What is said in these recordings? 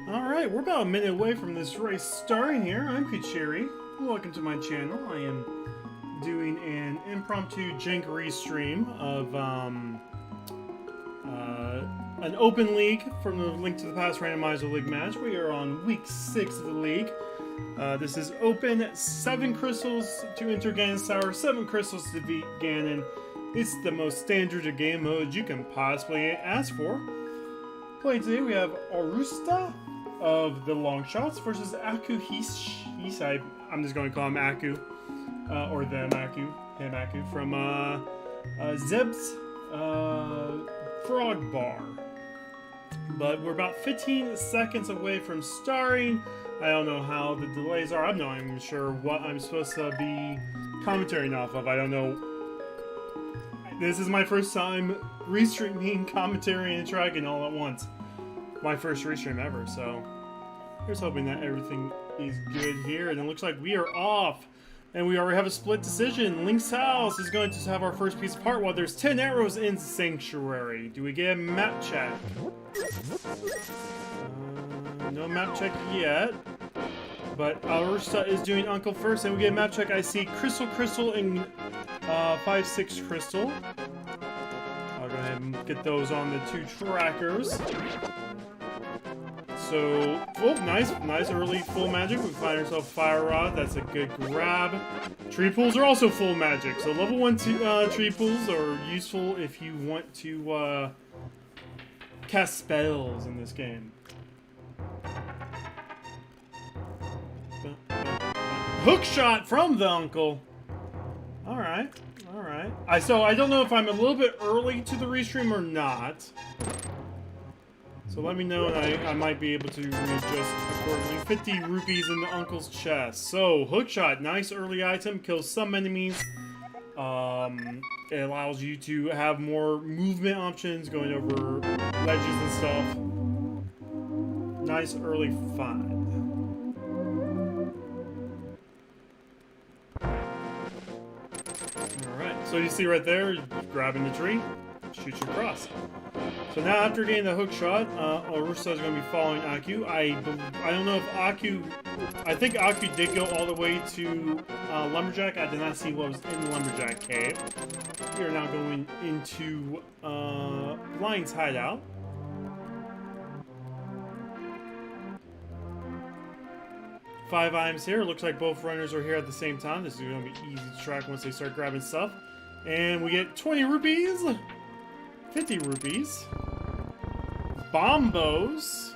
Alright, we're about a minute away from this race starting here. I'm Kuchiri. Welcome to my channel. I am doing an impromptu jank stream of an open league from the Link to the Past Randomizer League match. We are on week 6 of the league. This is open, 7 crystals to enter Ganon's Tower, 7 crystals to defeat Ganon. It's the most standard of game modes you can possibly ask for. Playing today we have Arusta of the long shots versus akuheish. I'm just going to call him Aku, or them Aku, him Aku, from Zeb's Frog Bar. But we're about 15 seconds away from starting. I don't know how the delays are. I'm not even sure what I'm supposed to be commentating off of. I don't know. This is my first time restreaming commentary and tracking all at once. My first restream ever, so here's hoping that everything is good here. And it looks like we are off. And we already have a split decision. Link's house is going to have our first piece of heart while there's 10 arrows in Sanctuary. Do we get a map check? No map check yet. But Arusta is doing Uncle first, and we get a map check. I see Crystal, and 5-6 Crystal. I'll go ahead and get those on the 2 trackers. So, oh, nice early full magic. We find ourselves Fire Rod. That's a good grab. Tree pools are also full magic. So level 1 tree pools are useful if you want to cast spells in this game. Hook shot from the uncle. All right. So I don't know if I'm a little bit early to the restream or not. So let me know, and I might be able to readjust accordingly. 50 rupees in the uncle's chest. So, hookshot, nice early item, kills some enemies. It allows you to have more movement options, going over ledges and stuff. Nice early find. Alright, so you see right there, grabbing the tree, shoots you across. So now after getting the hook shot, Arusta is going to be following Aku. I don't know if Aku... I think Aku did go all the way to Lumberjack. I did not see what was in the Lumberjack cave. We are now going into Lion's hideout. Five items here. Looks like both runners are here at the same time. This is going to be easy to track once they start grabbing stuff. And we get 20 rupees. 50 rupees. Bombos.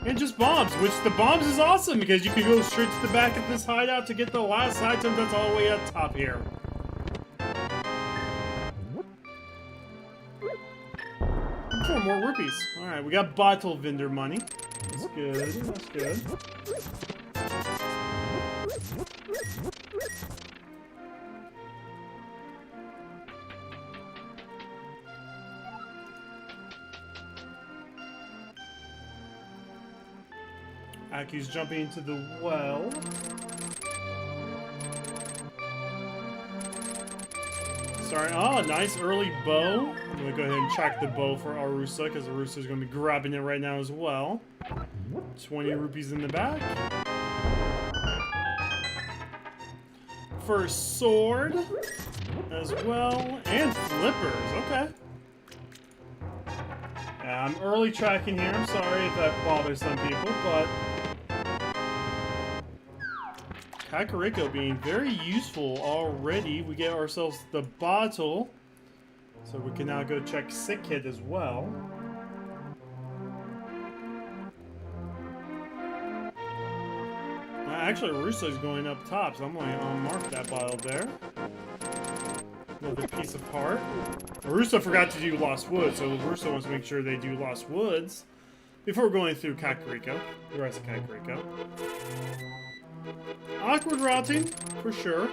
And just bombs, which the bombs is awesome because you can go straight to the back of this hideout to get the last item that's all the way up top here. 4 more rupees. Alright, we got bottle vendor money. That's good, that's good. Aku's jumping into the well. Sorry. Oh, nice early bow. I'm going to go ahead and check the bow for Arusta, because Arusta is going to be grabbing it right now as well. 20 rupees in the back. First sword as well. And flippers. Okay. I'm early tracking here. I'm sorry if that bothers some people, but Kakariko being very useful already. We get ourselves the bottle, so we can now go check Sick Kid as well. Actually, Arusta is going up top, so I'm going to unmark that bottle there. Another piece of heart. Arusta forgot to do Lost Woods, so Arusta wants to make sure they do Lost Woods before going through Kakariko, the rest of Kakariko. Awkward routing, for sure.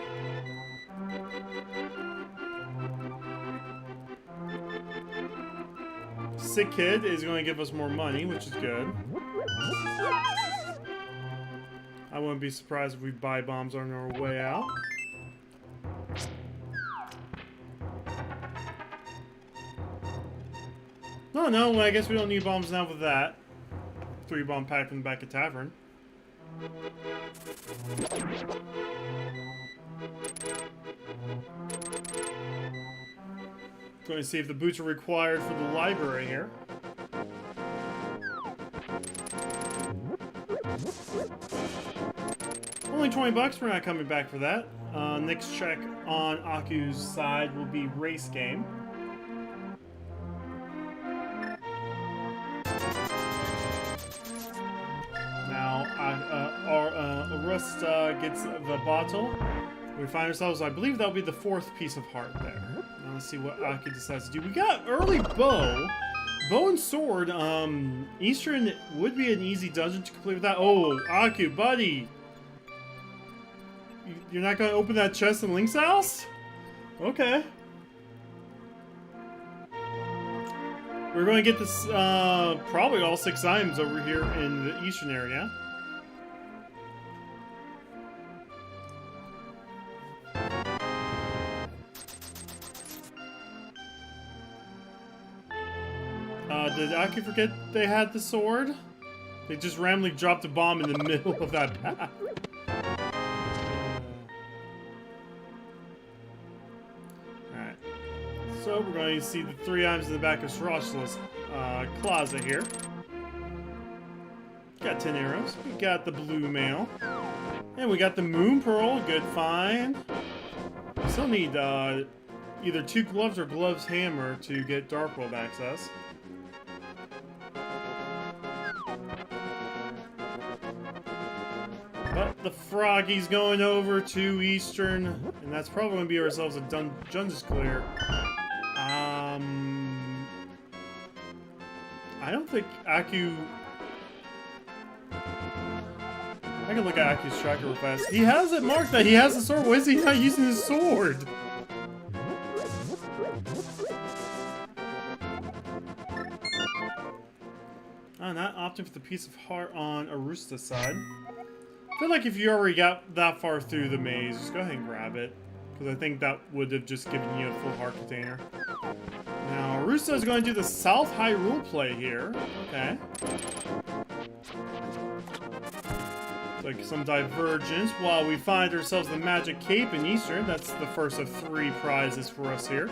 Sick Kid is going to give us more money, which is good. I wouldn't be surprised if we buy bombs on our way out. No, I guess we don't need bombs now with that. 3-bomb pack from the back of tavern. Going to see if the boots are required for the library here. Only 20 bucks, we're not coming back for that. Next check on Aku's side will be race game. Now, Arusta gets the bottle. We find ourselves, I believe that'll be the 4th piece of heart there. Now let's see what Aku decides to do. We got early bow. Bow and sword. Eastern would be an easy dungeon to complete with that. Oh, Aku, buddy. You're not going to open that chest in Link's house? Okay. We're going to get this, probably all 6 items over here in the Eastern area. Did Aku forget they had the sword? They just randomly dropped a bomb in the middle of that path. Alright. So we're going to see the 3 items in the back of Srochla's closet here. Got 10 arrows. We got the blue mail. And we got the moon pearl. Good find. We still need either 2 gloves or gloves hammer to get Dark World access. But the Froggy's going over to Eastern, and that's probably going to be ourselves a dungeons clear. I don't think Aku... I can look at Aku's tracker real fast. He has it marked that he has the sword. Why is he not using his sword? Not opting for the piece of heart on Arusta's side. I feel like if you already got that far through the maze, just go ahead and grab it. Because I think that would have just given you a full heart container. Now, Arusta is going to do the South Hyrule play here. Okay. It's like some divergence while we find ourselves the Magic Cape in Eastern. That's the first of 3 prizes for us here.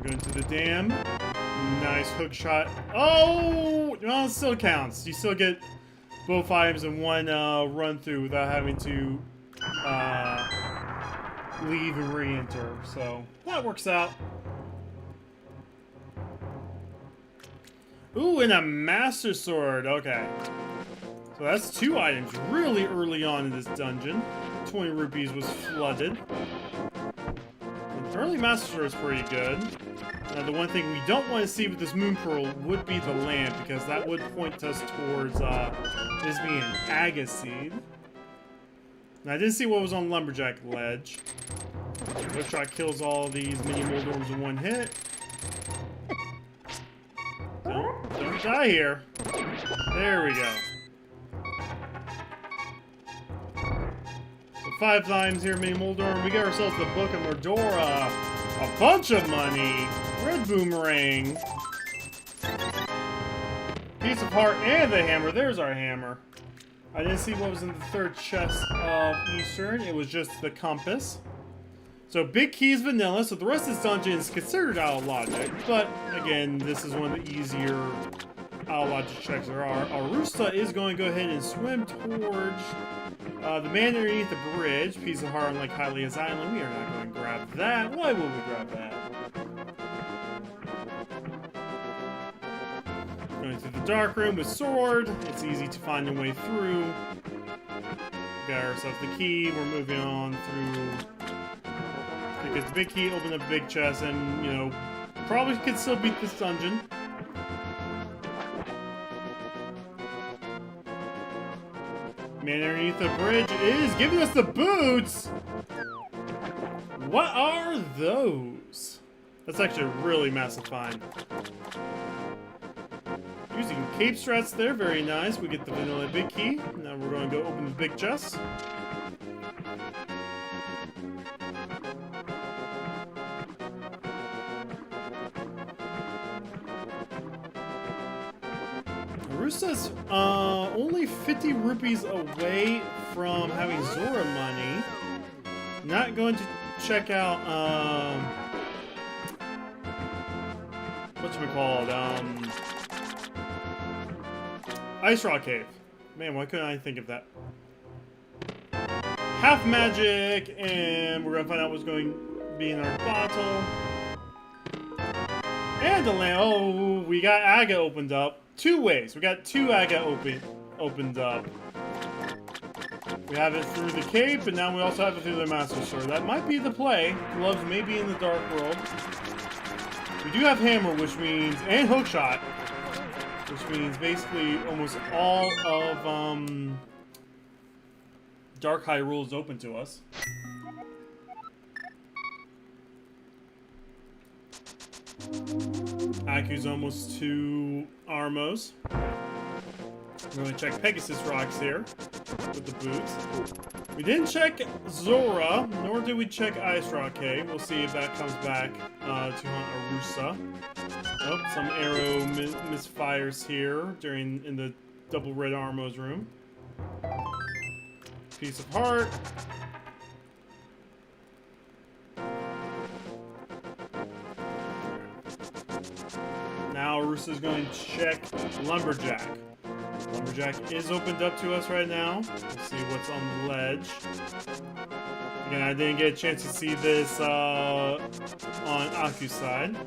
Go into the dam. Nice hook shot. Oh! No, it still counts. You still get both items in one run through without having to leave and re-enter. So, that works out. Ooh, and a Master Sword. Okay. So that's 2 items really early on in this dungeon. 20 rupees was flooded. The early Master Sword is pretty good. The one thing we don't want to see with this Moon Pearl would be the lamp, because that would point us towards this being an Agaseed. Now, I didn't see what was on Lumberjack Ledge. Hook shot kills all these mini Moldorms in 1 hit. Don't die here. There we go. 5 times here, mini Moldorm. We got ourselves the Book of Mordora. A bunch of money. Red Boomerang. Piece of heart and the hammer. There's our hammer. I didn't see what was in the 3rd chest of Eastern. It was just the compass. So big key is vanilla, so the rest of this dungeon is considered out of logic. But again, this is one of the easier out of logic checks there are. Arusta is going to go ahead and swim towards the man underneath the bridge. Piece of heart on Lake Hylia's Island. We are not going to grab that. Why would we grab that? Going through the dark room with sword. It's easy to find a way through. Got ourselves the key. We're moving on through. Because the big key opened up a big chest, and, you know, probably could still beat this dungeon. Man underneath the bridge is giving us the boots! What are those? That's actually a really massive find. Using cape strats there, very nice. We get the vanilla big key. Now we're going to go open the big chest. Arusta's only 50 rupees away from having Zora money. Not going to check out, whatchamacallit, Ice Rock Cave. Man, why couldn't I think of that? Half magic, and we're gonna find out what's going to be in our bottle. And the land. Oh, we got Aga opened up. 2 ways. We got 2 Aga opened up. We have it through the cave, but now we also have it through the Master Sword. That might be the play. Gloves may be in the Dark World. We do have Hammer, which means, and Hookshot, which means basically almost all of Dark Hyrule is open to us. Aku's almost to Armos. We're going to check Pegasus Rocks here with the boots. We didn't check Zora, nor did we check Ice Rock Cave. We'll see if that comes back to hunt Arusta. Oh, some arrow misfires here in the double red Armos room. Piece of heart. Now Arusta's going to check Lumberjack. Lumberjack is opened up to us right now. Let's see what's on the ledge. Again, I didn't get a chance to see this on Aku's side.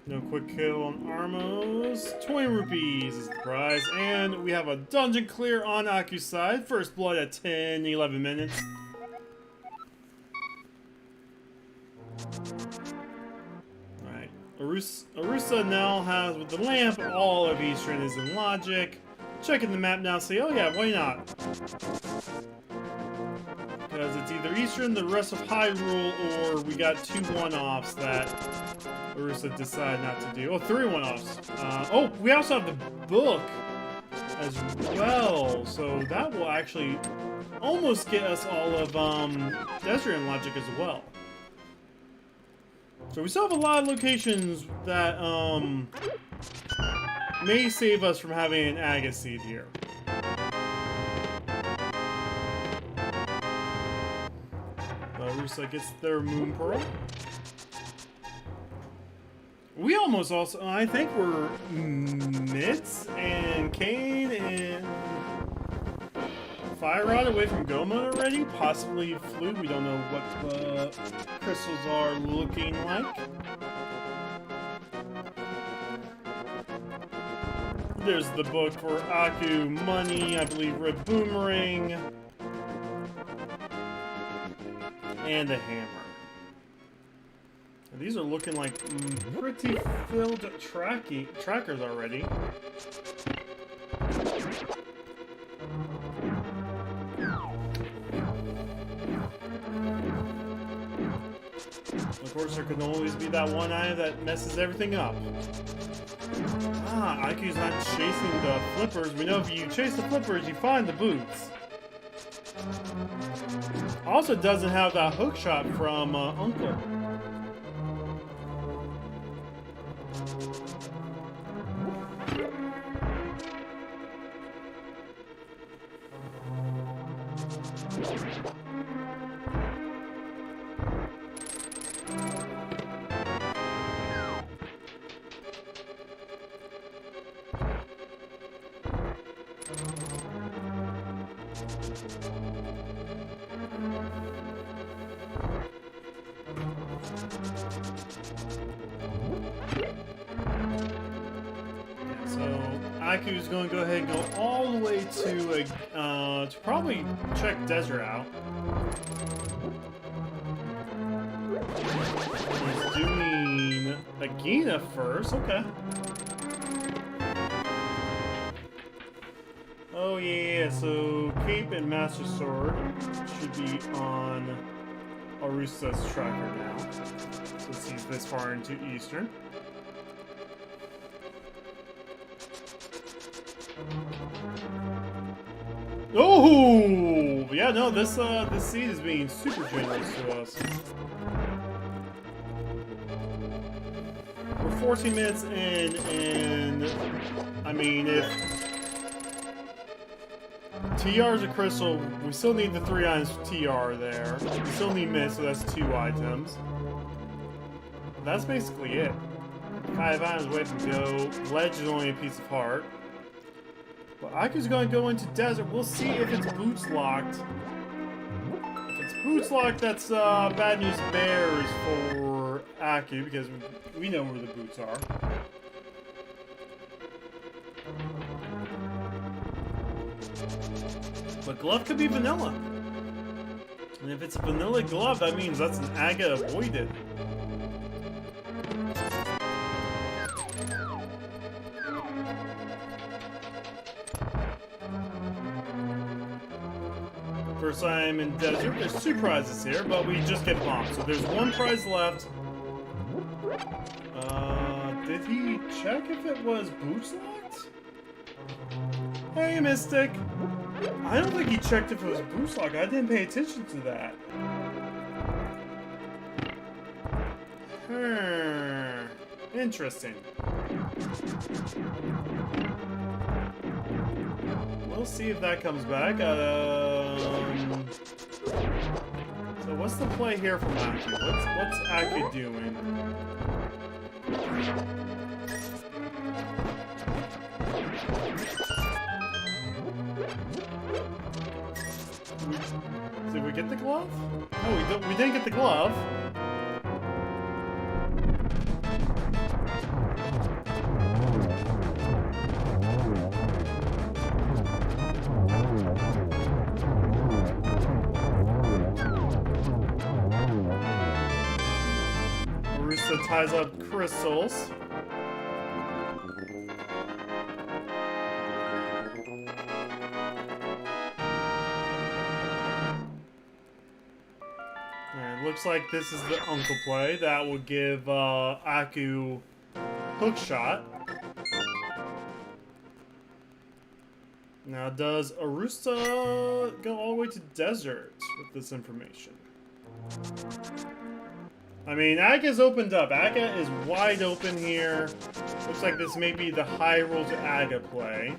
No quick kill on Armos. 20 rupees is the prize. And we have a dungeon clear on Aku's side. First blood at 10-11 minutes. Alright. Arusta now has, with the lamp, all of Eastern is in logic. Checking the map now, say, oh yeah, why not? Because it's either Eastern, the rest of Hyrule, or we got 2 one-offs that Arusta decided not to do. Oh, 3 one-offs. Oh, we also have the book as well, so that will actually almost get us all of Desrian logic as well. So we still have a lot of locations that may save us from having an Aga Seed here. Arusta gets their Moon Pearl. We almost also, I think we're Mitz and Kane and Fire Rod away from Goma already. Possibly Flute. We don't know what the crystals are looking like. There's the book for Aku, money, I believe Red Boomerang, and a hammer. These are looking like pretty filled trackers already. Of course, there can always be that one eye that messes everything up. Ah, Aku's not chasing the flippers. We know if you chase the flippers, you find the boots. Also doesn't have that hook shot from Uncle. Aku's going to go ahead and go all the way to probably check Desert out. He's doing Agina first, okay. Oh yeah, so Cape and Master Sword should be on Arusta's tracker now. Since he's this far into Eastern. Oh yeah, no, this seed is being super generous to us. We're 14 minutes in, and I mean, if TR is a crystal, we still need the 3 items for TR there. We still need mist, so that's 2 items. That's basically it. 5 items away from go. Ledge is only a piece of heart. But Aku's going to go into desert. We'll see if its boots locked. If its boots locked, that's bad news bears for Aku, because we know where the boots are. But glove could be vanilla. And if it's a vanilla glove, that means that's an Aga avoided. First time in desert, there's 2 prizes here, but we just get bombed. So there's 1 prize left. Did he check if it was boots locked? Hey, Mystic! I don't think he checked if it was boost lock. I didn't pay attention to that. Interesting. We'll see if that comes back. So what's the play here from Aku? What's Aku doing? Did we get the glove? No, we didn't get the glove. Arusta ties up crystals. Looks like this is the uncle play. That will give Aku hook shot. Now, does Arusta go all the way to desert with this information? I mean, Aga's opened up. Aga is wide open here. Looks like this may be the Hyrule to Aga play.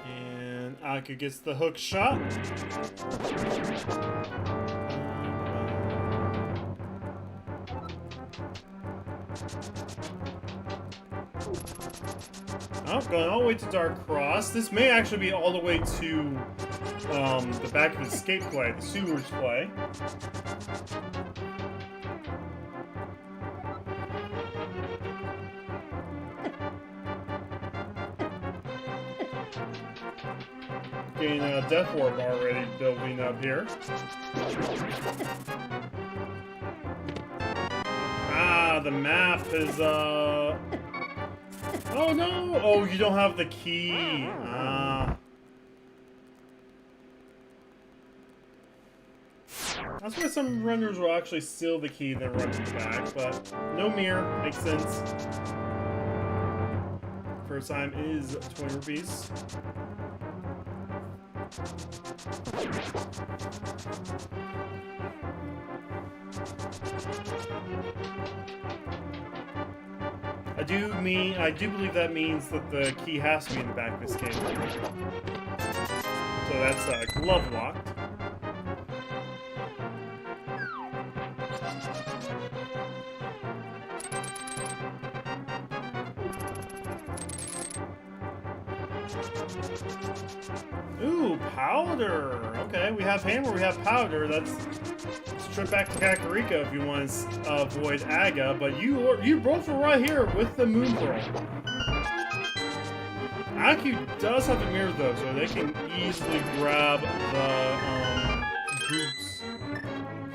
And Aku gets the hook shot. Oh, going all the way to Dark Cross. This may actually be all the way to the back of the escape play, the sewers play. Getting a Death Warp already building up here. Ah, the map is, Oh no! Oh, you don't have the key. Ah. That's why some runners will actually steal the key then run it back, but no mirror. Makes sense. First time is 20 rupees. I do believe that means that the key has to be in the back of this cave. So that's glove locked. Ooh, powder! Okay, we have hammer, we have powder. Let's trip back to Kakariko if you want to avoid Aga, but you both are right here with the Moon Pearl. Aku does have the mirror though, so they can easily grab the boots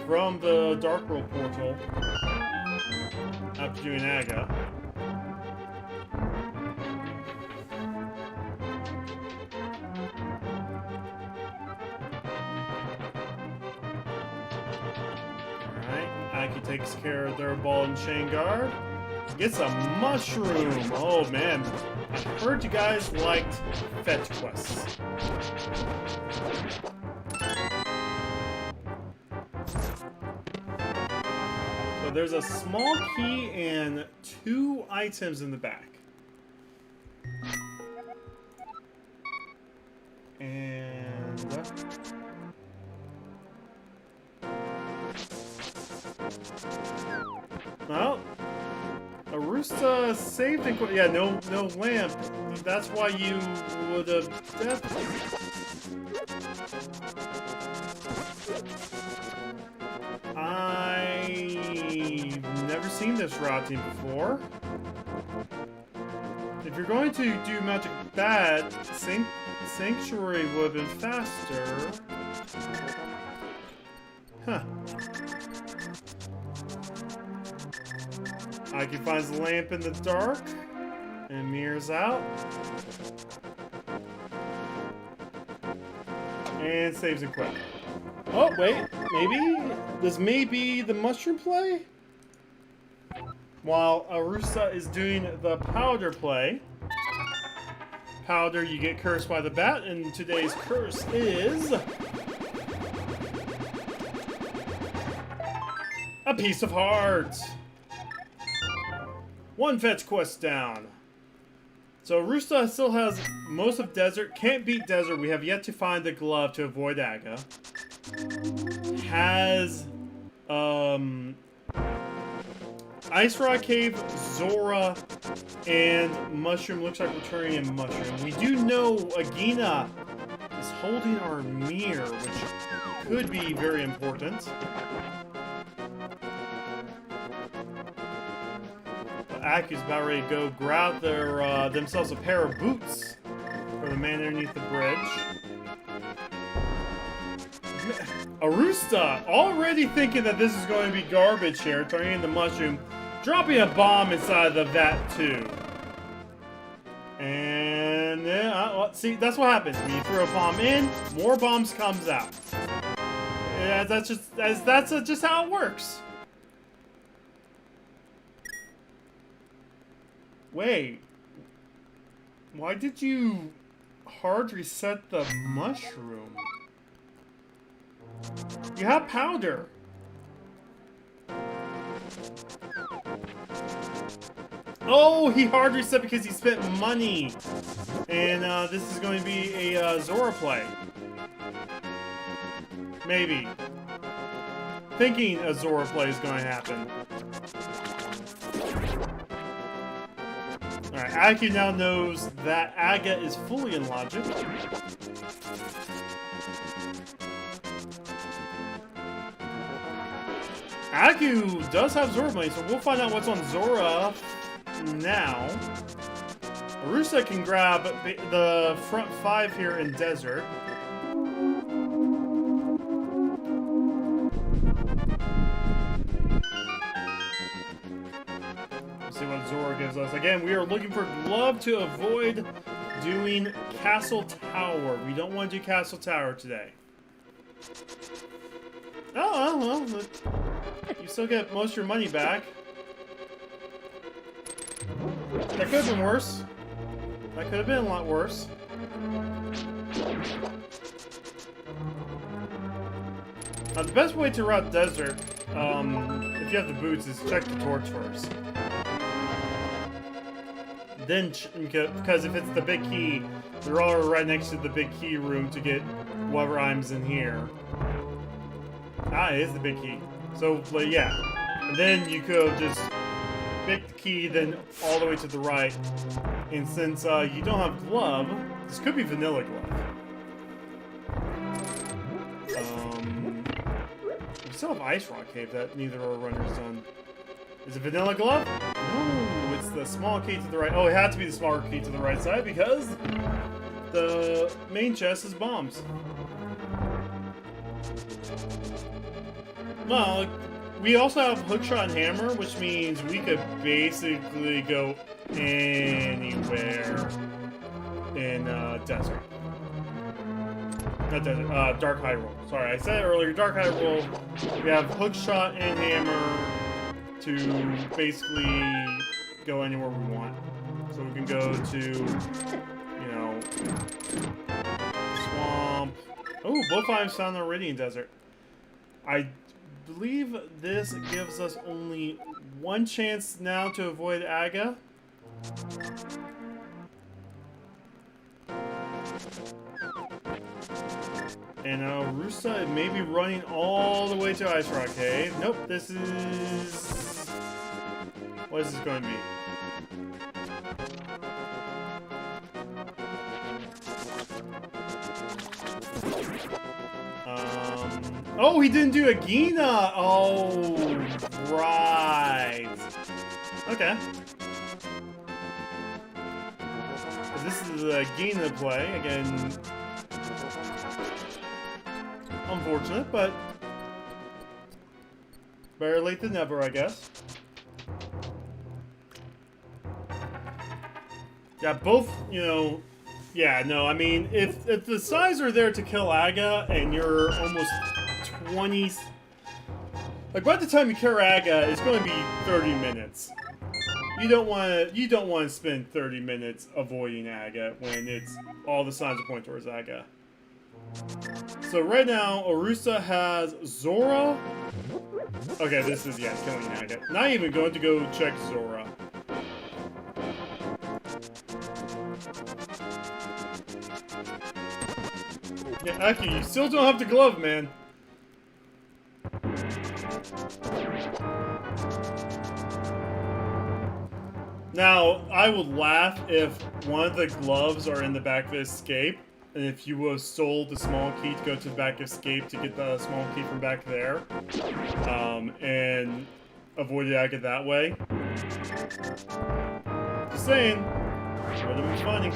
from the Dark World portal after doing Aga. Aki takes care of their ball and chain guard. Gets a mushroom. Oh man, I heard you guys liked fetch quests. So there's a small key and 2 items in the back. And... well, Arusta saved and... yeah, no lamp. That's why you would have... I've never seen this routing before. If you're going to do magic bad, Sanctuary would have been faster. Huh. Aki finds the lamp in the dark and mirrors out. And saves it quick. Oh, wait. Maybe? This may be the mushroom play? While Arusta is doing the powder play. Powder, you get cursed by the bat, and today's curse is... a piece of heart! 1 fetch quest down. So Arusta still has most of desert. Can't beat desert. We have yet to find the glove to avoid Aga. Has Ice Rock Cave, Zora, and Mushroom. Looks like we're turning in Mushroom. We do know Agina is holding our mirror, which could be very important. Aku's about ready to go grab their themselves a pair of boots for the man underneath the bridge. Arusta already thinking that this is going to be garbage here, turning into mushroom, dropping a bomb inside the vat too. And see, that's what happens when you throw a bomb in, more bombs comes out. Yeah, that's just how it works. Wait, why did you hard reset the mushroom? You have powder. Oh, he hard reset because he spent money. And this is going to be a Zora play. Maybe. Thinking a Zora play is going to happen. Alright, Aku now knows that Aga is fully in logic. Aku does have Zora money, so we'll find out what's on Zora now. Arusta can grab the front 5 here in Desert. See what Zora gives us. Again, we are looking for glove to avoid doing Castle Tower. We don't want to do Castle Tower today. Oh, well, you still get most of your money back. That could have been worse. That could have been a lot worse. The best way to route Desert, if you have the boots, is check the torch first. Then, because if it's the big key, they're all right next to the big key room to get whatever items in here. Ah, it is the big key. So, but yeah. And then you could just pick the key, then all the way to the right. And since you don't have glove, this could be vanilla glove. We still have Ice Rock Cave that neither of our runners done. Is it vanilla glove? No, it's the small key to the right. Oh, it had to be the smaller key to the right side because the main chest is bombs. Well, we also have hookshot and hammer, which means we could basically go anywhere in Desert. Not Desert, Dark Hyrule. Sorry, I said it earlier, Dark Hyrule. We have hookshot and hammer to basically go anywhere we want. So we can go to, you know, swamp. Oh, both items found already in Desert. I believe this gives us only one chance now to avoid Aga. And Arusta may be running all the way to Ice Rock Cave. Nope, this is... What is this going to be? Oh, he didn't do a Gina! Oh, right. Okay. This is a Gina play. Again, unfortunate, but better late than never, I guess. Yeah, both, you know... Yeah, no, I mean, if the size are there to kill Aga, and you're almost 20... Like, by the time you kill Aga, it's going to be 30 minutes. You don't want to spend 30 minutes avoiding Aga when it's all the signs are pointing towards Aga. So right now, Arusta has Zora. Okay, this is, yeah, killing Aga. Not even going to go check Zora. Yeah, Aki, you still don't have the glove, man. Now, I would laugh if one of the gloves are in the back of Escape, and if you would have stole the small key to go to the back of Escape to get the small key from back there, and avoided Aga that way. Just saying, would have been funny.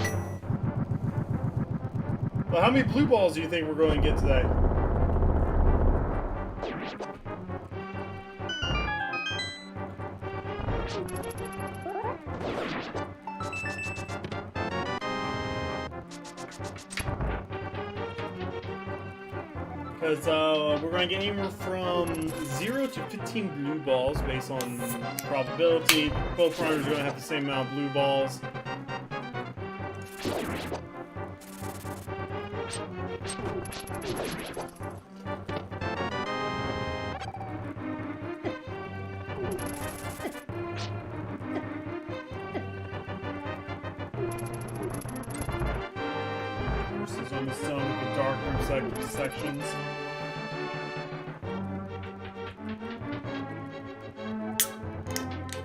But how many blue balls do you think we're going to get today? Because we're going to get anywhere from 0 to 15 blue balls based on probability. Both runners are going to have the same amount of blue balls. This is almost done with the dark room sections.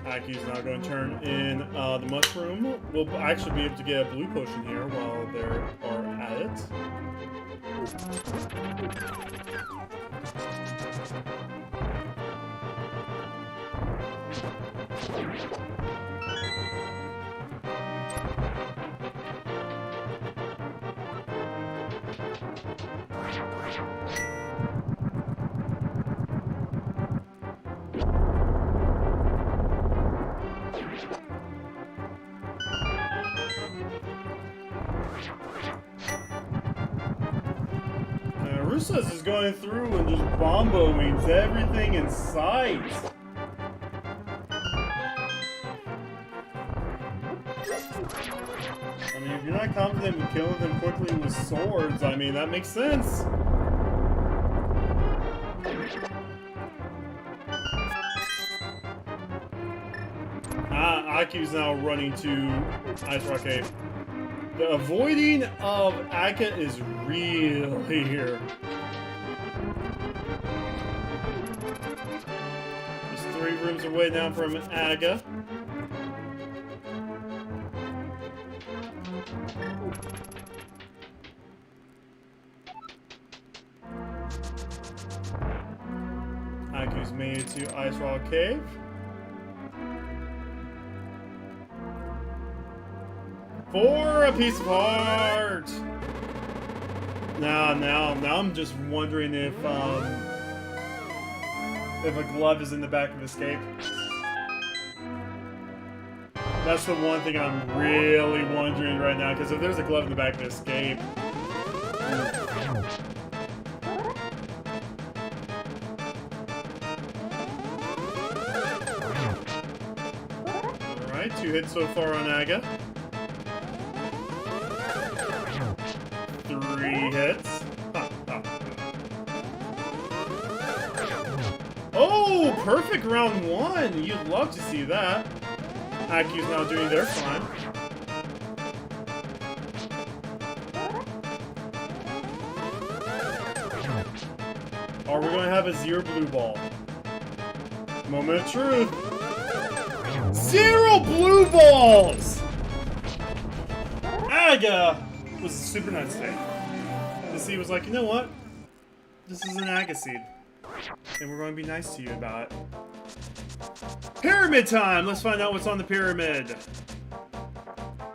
Aki's now going to turn in the mushroom. We'll actually be able to get a blue potion here while they are at it. Arusta is going through and just bomboing everything in sight. I mean, if you're not confident in killing them quickly with swords, I mean, that makes sense. Aki's now running to Ice Rock Cave. The avoiding of Aga is real here. Just 3 rooms away now from Aga. Aku's made it to Ice Rock Cave. For a piece of heart! Now I'm just wondering if a glove is in the back of Escape. That's the one thing I'm really wondering right now, because if there's a glove in the back of Escape... Alright, 2 hits so far on Aga. 3 hits. Oh, perfect round 1. You'd love to see that. Aku's now doing their fun. Are we going to have a 0 blue ball? Moment of truth. 0 blue balls! Aga was a super nice day. The seed was like, you know what? This is an Aga seed. And we're going to be nice to you about it. Pyramid time! Let's find out what's on the pyramid.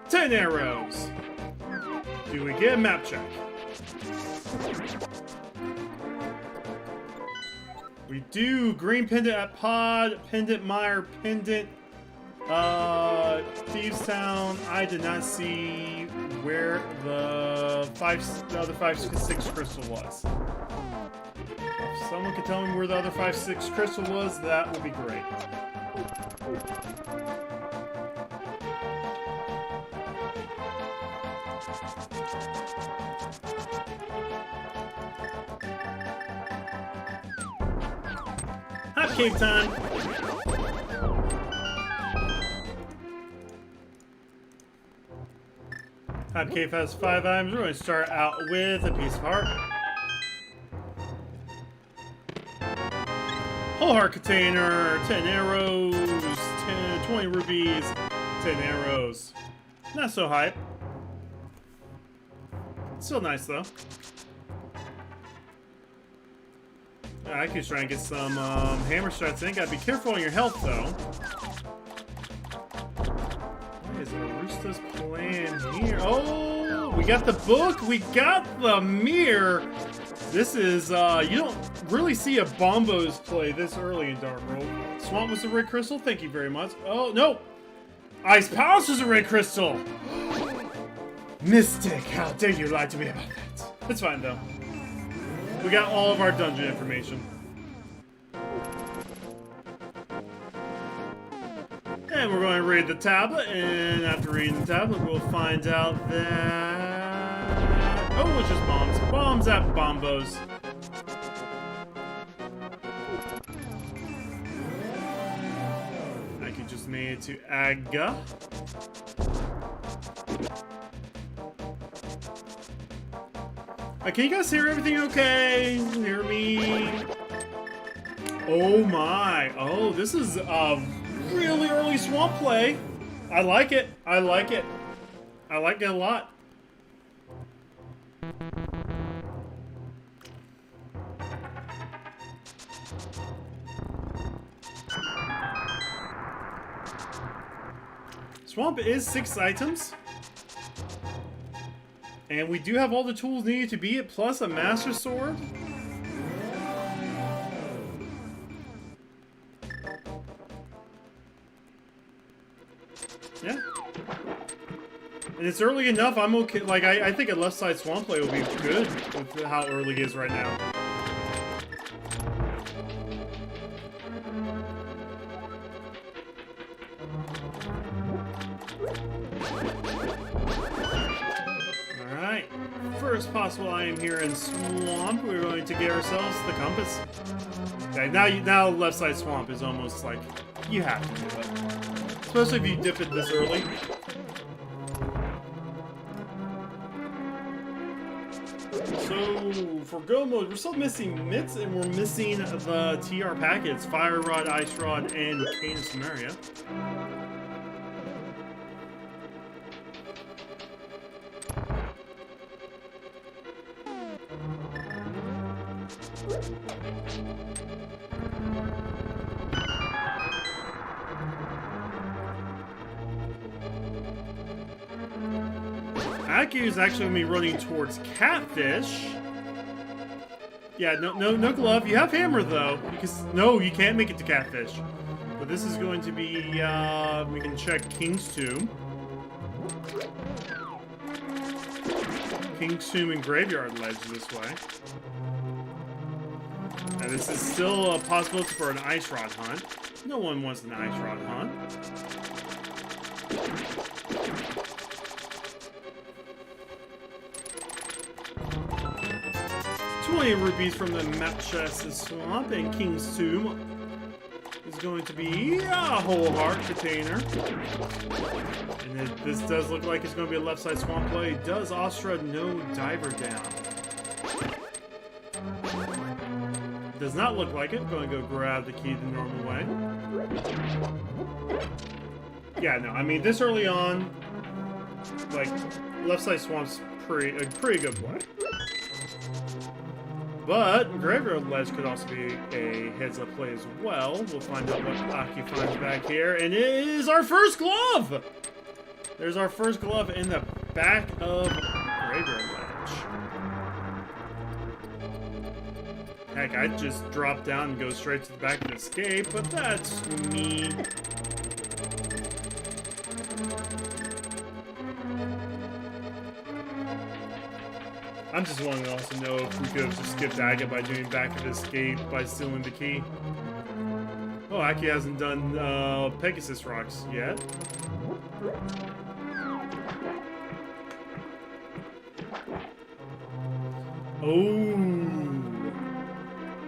10 arrows. Do we get a map check? We do. Green pendant at Pod, pendant Mire, pendant Thieves Town. I did not see where the other 5-6 crystal was. If someone could tell me where the other 5-6 crystal was, that would be great. Hot cake time! Hot cake has 5 items. We're going to start out with a piece of heart. Whole heart container, 10 arrows, 20 rubies, 10 arrows. Not so hype. Still nice though. I keep trying to get some hammer strats in. Gotta be careful on your health though. What is Arusta's plan here? Oh, we got the book. We got the mirror. This is, you don't really see a Bombos play this early in Dark World. Swamp was a red crystal. Thank you very much. Oh, no. Ice Palace was a red crystal. Mystic, how dare you lie to me about that. It's fine though. We got all of our dungeon information. And we're going to read the tablet, and after reading the tablet, we'll find out that... Oh, it's just bombs. Bombs at Bombos. I could just made it to Aga. Can you guys hear everything okay? Hear me? Oh my. Oh, this is a really early swamp play. I like it. I like it. I like it a lot. Swamp is 6 items. And we do have all the tools needed to beat it, plus a Master Sword. Yeah. And it's early enough, I'm okay. Like, I think a left side swamp play will be good with how early it is right now. First possible item here in Swamp, we're going to get ourselves the compass. Okay, now left side Swamp is almost like you have to do it, especially if you dip it this early. So for go mode, we're still missing mitts and we're missing the TR packets: Fire Rod, Ice Rod, and Cane of Samaria. Aku is actually going to be running towards Catfish. Yeah, no glove. You have Hammer though, because no, you can't make it to Catfish. But this is going to be. We can check King's Tomb. King's Tomb and Graveyard Ledge this way. And this is still a possibility for an Ice Rod hunt. No one wants an Ice Rod hunt. 20 rupees from the map chest of Swamp and King's Tomb. going to be a whole heart container. And this does look like it's going to be a left side swamp play. Does Arusta no diver down? Does not look like it. Going to go grab the key the normal way. Yeah, no, I mean, this early on, like, left side swamp's a pretty good play. But Graveyard Ledge could also be a heads-up play as well. We'll find out what Aki finds back here. And it is our first glove! There's our first glove in the back of Graveyard Ledge. Heck, I'd just drop down and go straight to the back and escape, but that's me. I'm just wanting to also know if we could have just skipped Aga by doing back of escape by stealing the key. Oh, Aki hasn't done Pegasus Rocks yet. Oh,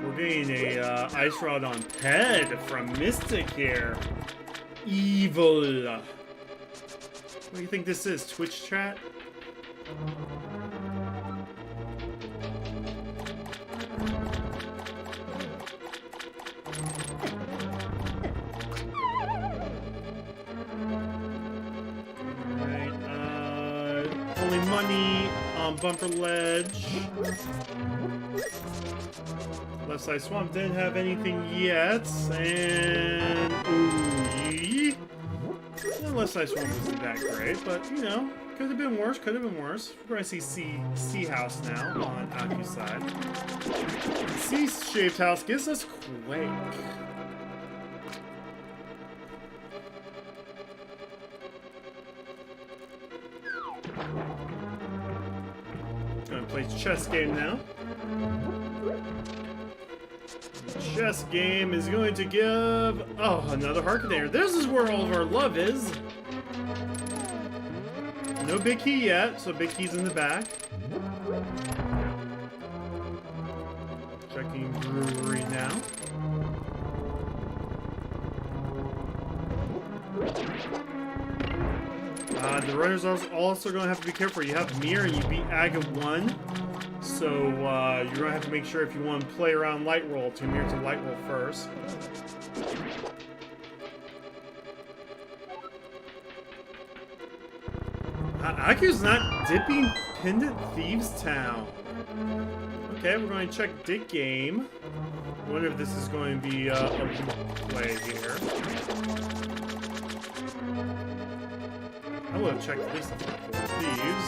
we're getting a Ice Rod on Ped from Mystic here. Evil. What do you think this is? Twitch chat? Money on Bumper Ledge. Left side swamp didn't have anything yet, and ooh, the left side swamp wasn't that great, but you know, could have been worse. Could have been worse. We're going to see Sea House now on Aku's side. Sea-shaped house gives us Quake. Gonna play chess game now. The chess game is going to give another heart container. This is where all of our love is. No big key yet, so big key's in the back. Checking brewery now. The runners are also going to have to be careful. You have Mirror and you beat Aga 1. So you're going to have to make sure if you want to play around light roll to Mirror to light roll first. Aku's not dipping Pendant Thieves Town. Okay, we're going to check Dick Game. I wonder if this is going to be a play here. I would have checked at least the Thieves.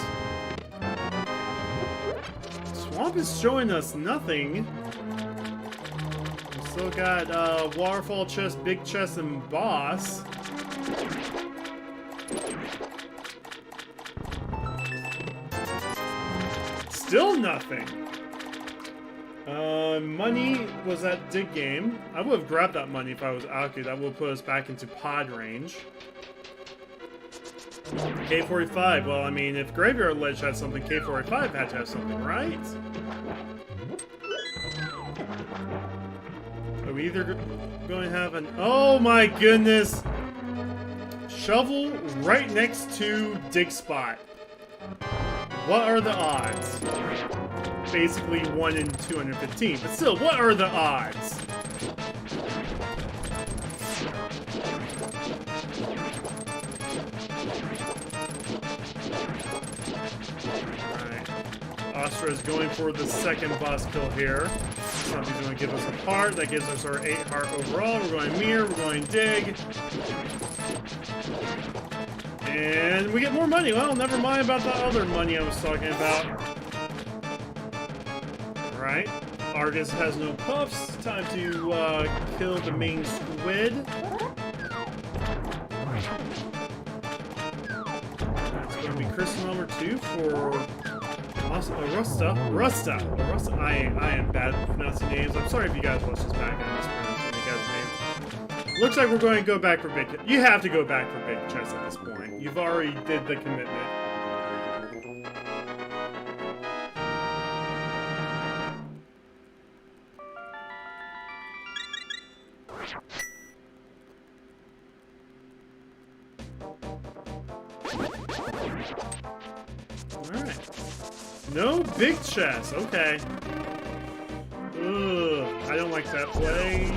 Swamp is showing us nothing. We still got Waterfall Chest, Big Chest, and Boss. Still nothing. Money was that Dig Game. I would have grabbed that money if I was Aku. That would put us back into pod range. K45. Well, I mean, if Graveyard Ledge had something, K45 had to have something, right? Are we either going to have an... Oh my goodness! Shovel right next to Dig Spot. What are the odds? Basically 1 in 215. But still, what are the odds? Arusta is going for the second boss kill here. Something's going to give us a heart. That gives us our 8 heart overall. We're going Mirror. We're going Dig. And we get more money. Well, never mind about the other money I was talking about. Alright. Argus has no puffs. Time to kill the main squid. That's going to be crystal number 2 for Arusta. I am bad at pronouncing names. I'm sorry if you guys watch this back and I mispronounced any guys' names. Looks like we're going to go back for big. You have to go back for big chest at this point. You've already did the commitment. Alright. No big chest. Okay. Ugh. I don't like that play.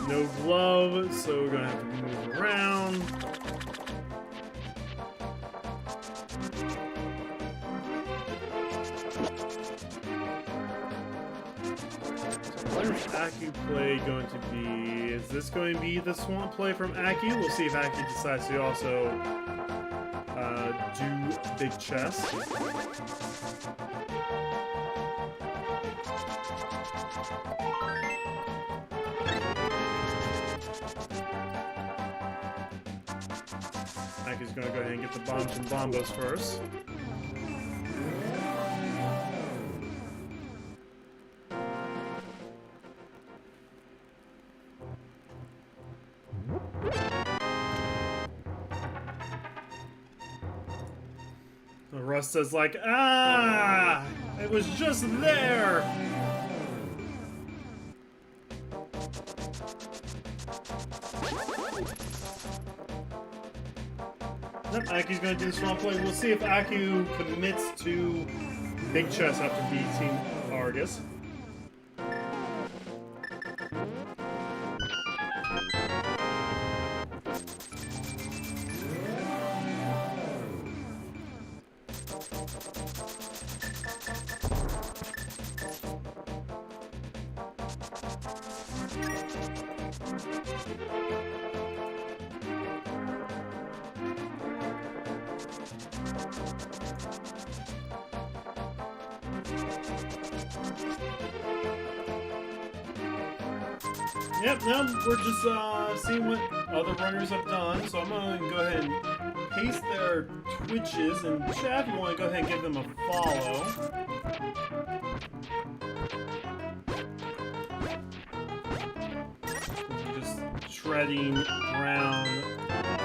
No glove, so we're gonna have to move around. What is Aku play going to be? Is this going to be the swamp play from Aku? We'll see if Aku decides to also do big chest. Aku's going to go ahead and get the bombs and bombos first. Arusta's like, ah! It was just there! Yep, Aku's gonna do the swamp play. We'll see if Aku commits to big chest after beating Argus. Yep, now we're just seeing what other runners have done, so I'm going to go ahead and paste their Twitches, and chat, if you want to go ahead and give them a follow. We're just treading ground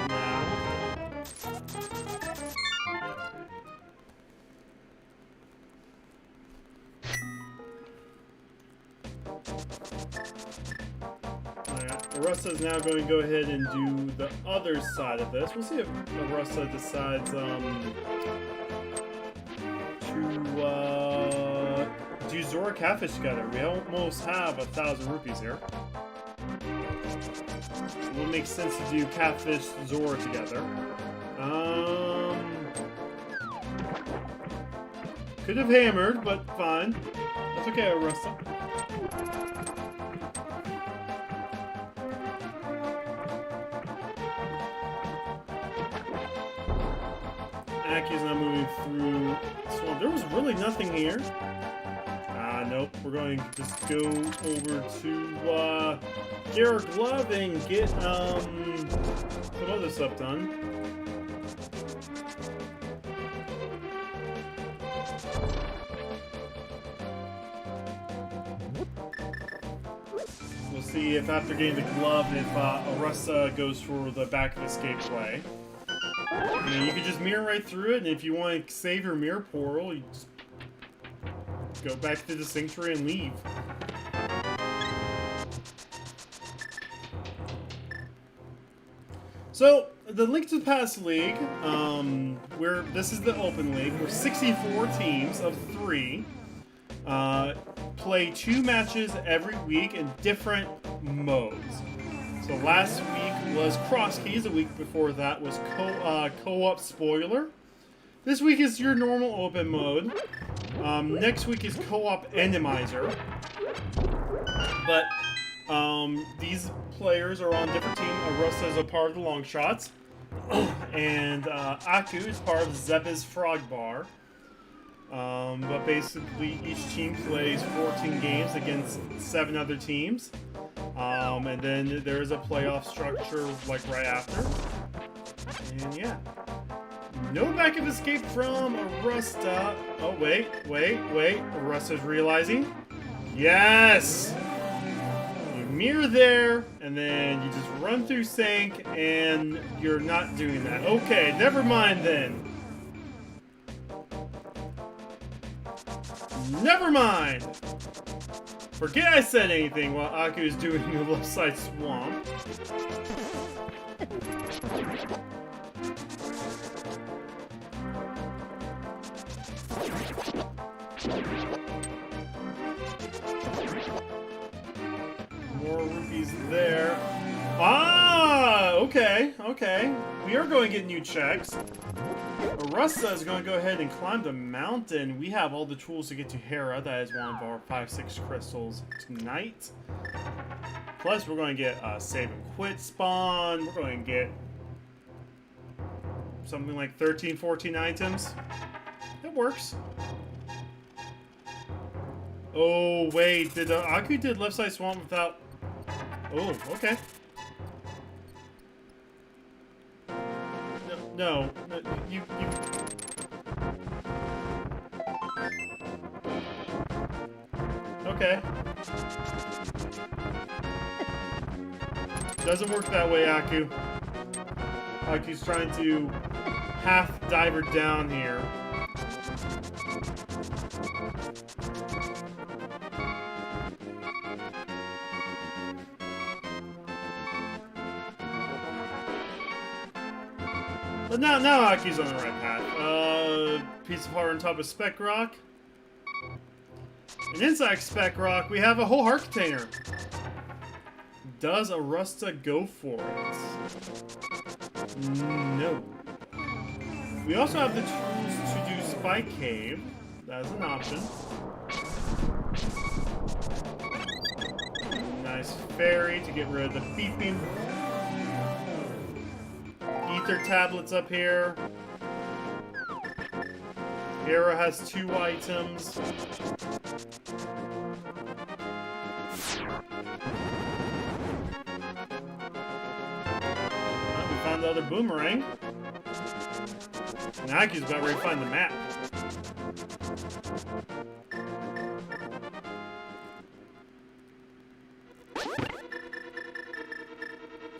now. Arusta is now going to go ahead and do the other side of this. We'll see if Arusta decides to do Zora Catfish together. We almost have 1,000 rupees here. It would make sense to do Catfish Zora together. Could have hammered, but fine. That's okay, Arusta. Aki's not moving through swamp. There was really nothing here. Nope. We're going to just go over to Garrett Glove and get some other stuff done. We'll see if after getting the glove, if Arusta goes for the back of escape play. You can just mirror right through it, and if you want to save your mirror portal, you just go back to the sanctuary and leave. So, the Link to the Past League, this is the open league. We're 64 teams of 3. Play 2 matches every week in different modes. So last week was Cross Keys, the week before that was Co-op Spoiler. This week is your normal open mode. Next week is Co-op Randomizer. But these players are on different teams. Arusta is a part of the Long Shots. And Aku is part of Zeb's Frog Bar. But basically each team plays 14 games against 7 other teams. And then there is a playoff structure like right after. And yeah. No back of escape from Arusta. Oh, wait. Arusta's realizing. Yes! You mirror there, and then you just run through Sank, and you're not doing that. Okay, never mind then. Never mind! Forget I said anything while Aku is doing the left side swamp. okay. We are going to get new checks. Arusta is going to go ahead and climb the mountain. We have all the tools to get to Hera. That is one of our 5-6 crystals tonight. Plus, we're going to get save and quit spawn. We're going to get something like 13, 14 items. It works. Oh, wait. Did Aku did left side swamp without... Oh, okay. No, you... Okay. Doesn't work that way, Aku. Aku's trying to half dive her down here. But now Aki's on the right path. Piece of heart on top of spec rock. And inside spec rock, we have a whole heart container. Does Arusta go for it? No. We also have the tools to do Spike Cave. That's an option. Nice fairy to get rid of the beeping. Ether tablets up here. Hera has 2 items. We found the other boomerang. And Aku's about ready to find the map.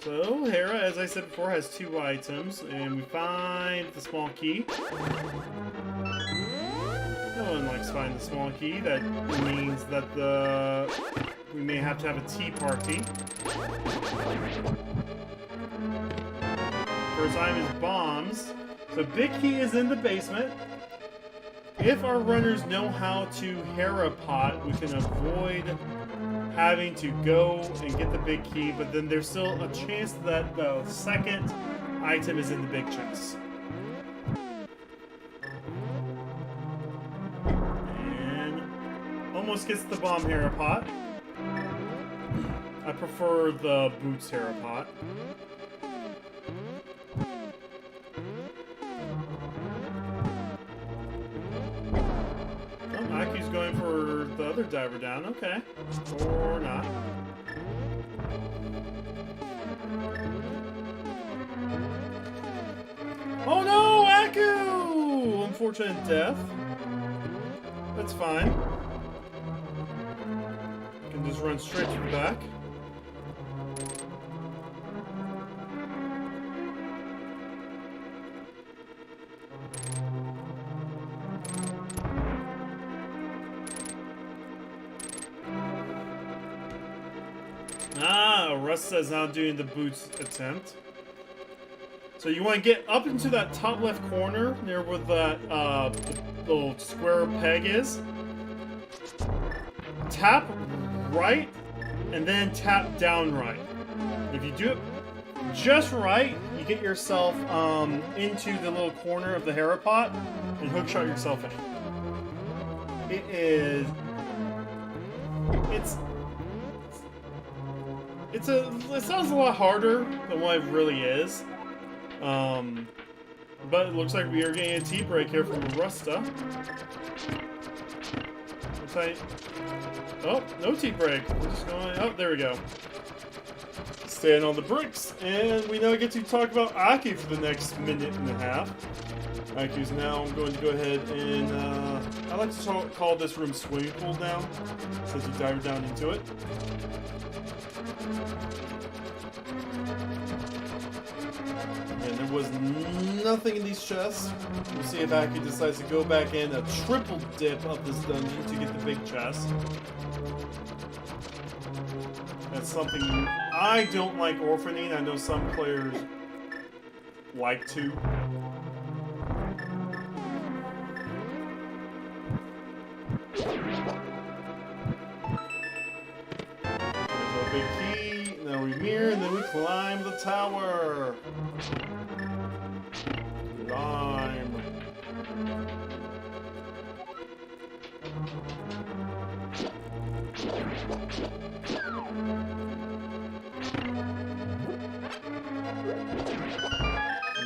So, Hera, as I said before, has 2 items, and we find the small key. No one likes finding the small key. That means that we may have to have a tea party. First item is bombs. So big key is in the basement. If our runners know how to Hera pot, we can avoid having to go and get the big key, but then there's still a chance that the second item is in the big chest. And almost gets the bomb Hera pot. I prefer the boots Hera pot. Aku's going for the other diver down. Okay. Or not. Oh no, Aku! Unfortunate death. That's fine. Can just run straight to the back. Arusta is now doing the boots attempt. So you want to get up into that top left corner near where that little square peg is. Tap right and then tap down right. If you do it just right, you get yourself into the little corner of the Hera pot and hookshot yourself in. It sounds a lot harder than what it really is. But it looks like we are getting a tea break here from Arusta. Oh, no tea break. We're just going... Oh, there we go. Staying on the bricks. And we now get to talk about Aki for the next minute and a half. Aku's now going to go ahead and... I like to call this room swimming pool now, since you dive down into it. And there was nothing in these chests. We'll see if Aki decides to go back in a triple dip of this dungeon to get the big chest. That's something I don't like orphaning. I know some players like to. There's our big key. Now we mirror, and then we climb the tower. time.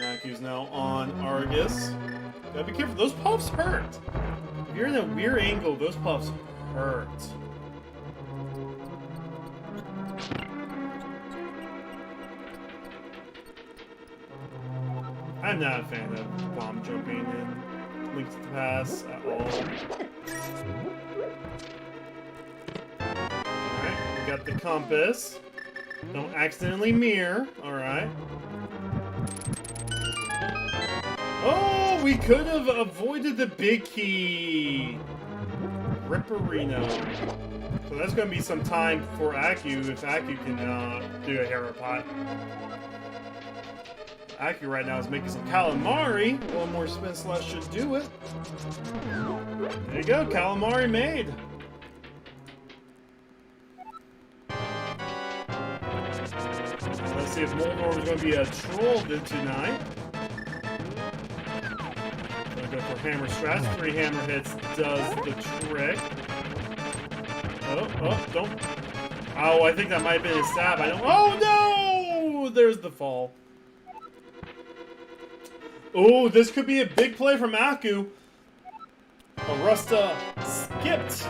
Naku's now on Argus. Gotta be careful, those puffs hurt. If you're in a weird angle, those puffs hurt. I'm not a fan of bomb jumping in Link to the Past at all. Alright, we got the compass. Don't accidentally mirror, alright. Oh, we could have avoided the big key. Ripperino. So that's going to be some time for Aku, if Aku can do a hero pot. Aku right now is making some calamari. One more spin slash should do it. There you go, calamari made. Let's see if Moldor is going to be a troll tonight. Gonna go for hammer strats. 3 hammer hits does the trick. Oh, don't. Oh, I think that might have been a stab. I don't. Oh no! There's the fall. Oh, this could be a big play from Aku. Arusta skipped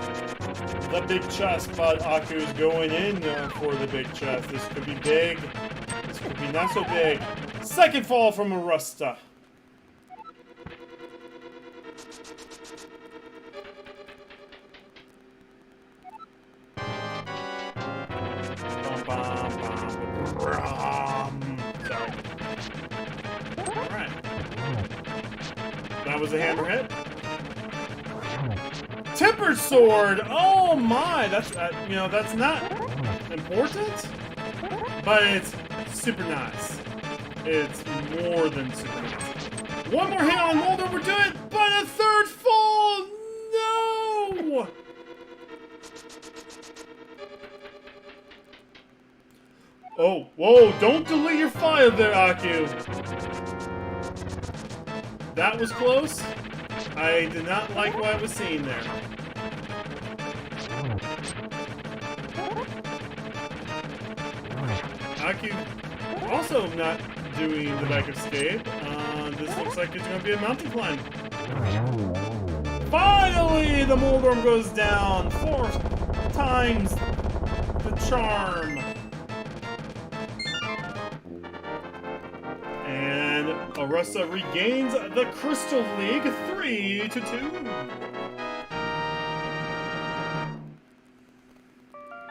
the big chest, but Aku's going in for the big chest. This could be big. This could be not so big. Second fall from Arusta. Sorry. Alright. That was a hammer hit. Tempered sword! Oh my! That's, you know, that's not important, but it's super nice. It's more than super nice. One more hit on Moldor, we're doing it, but a third fall! No! Oh, whoa, don't delete your file there, Aku. That was close. I did not like what I was seeing there. Aku also not doing the back escape. This looks like it's going to be a mountain climb. Finally, the Moldorm goes down. 4 times the charm. And Arusta regains the Crystal League 3-2.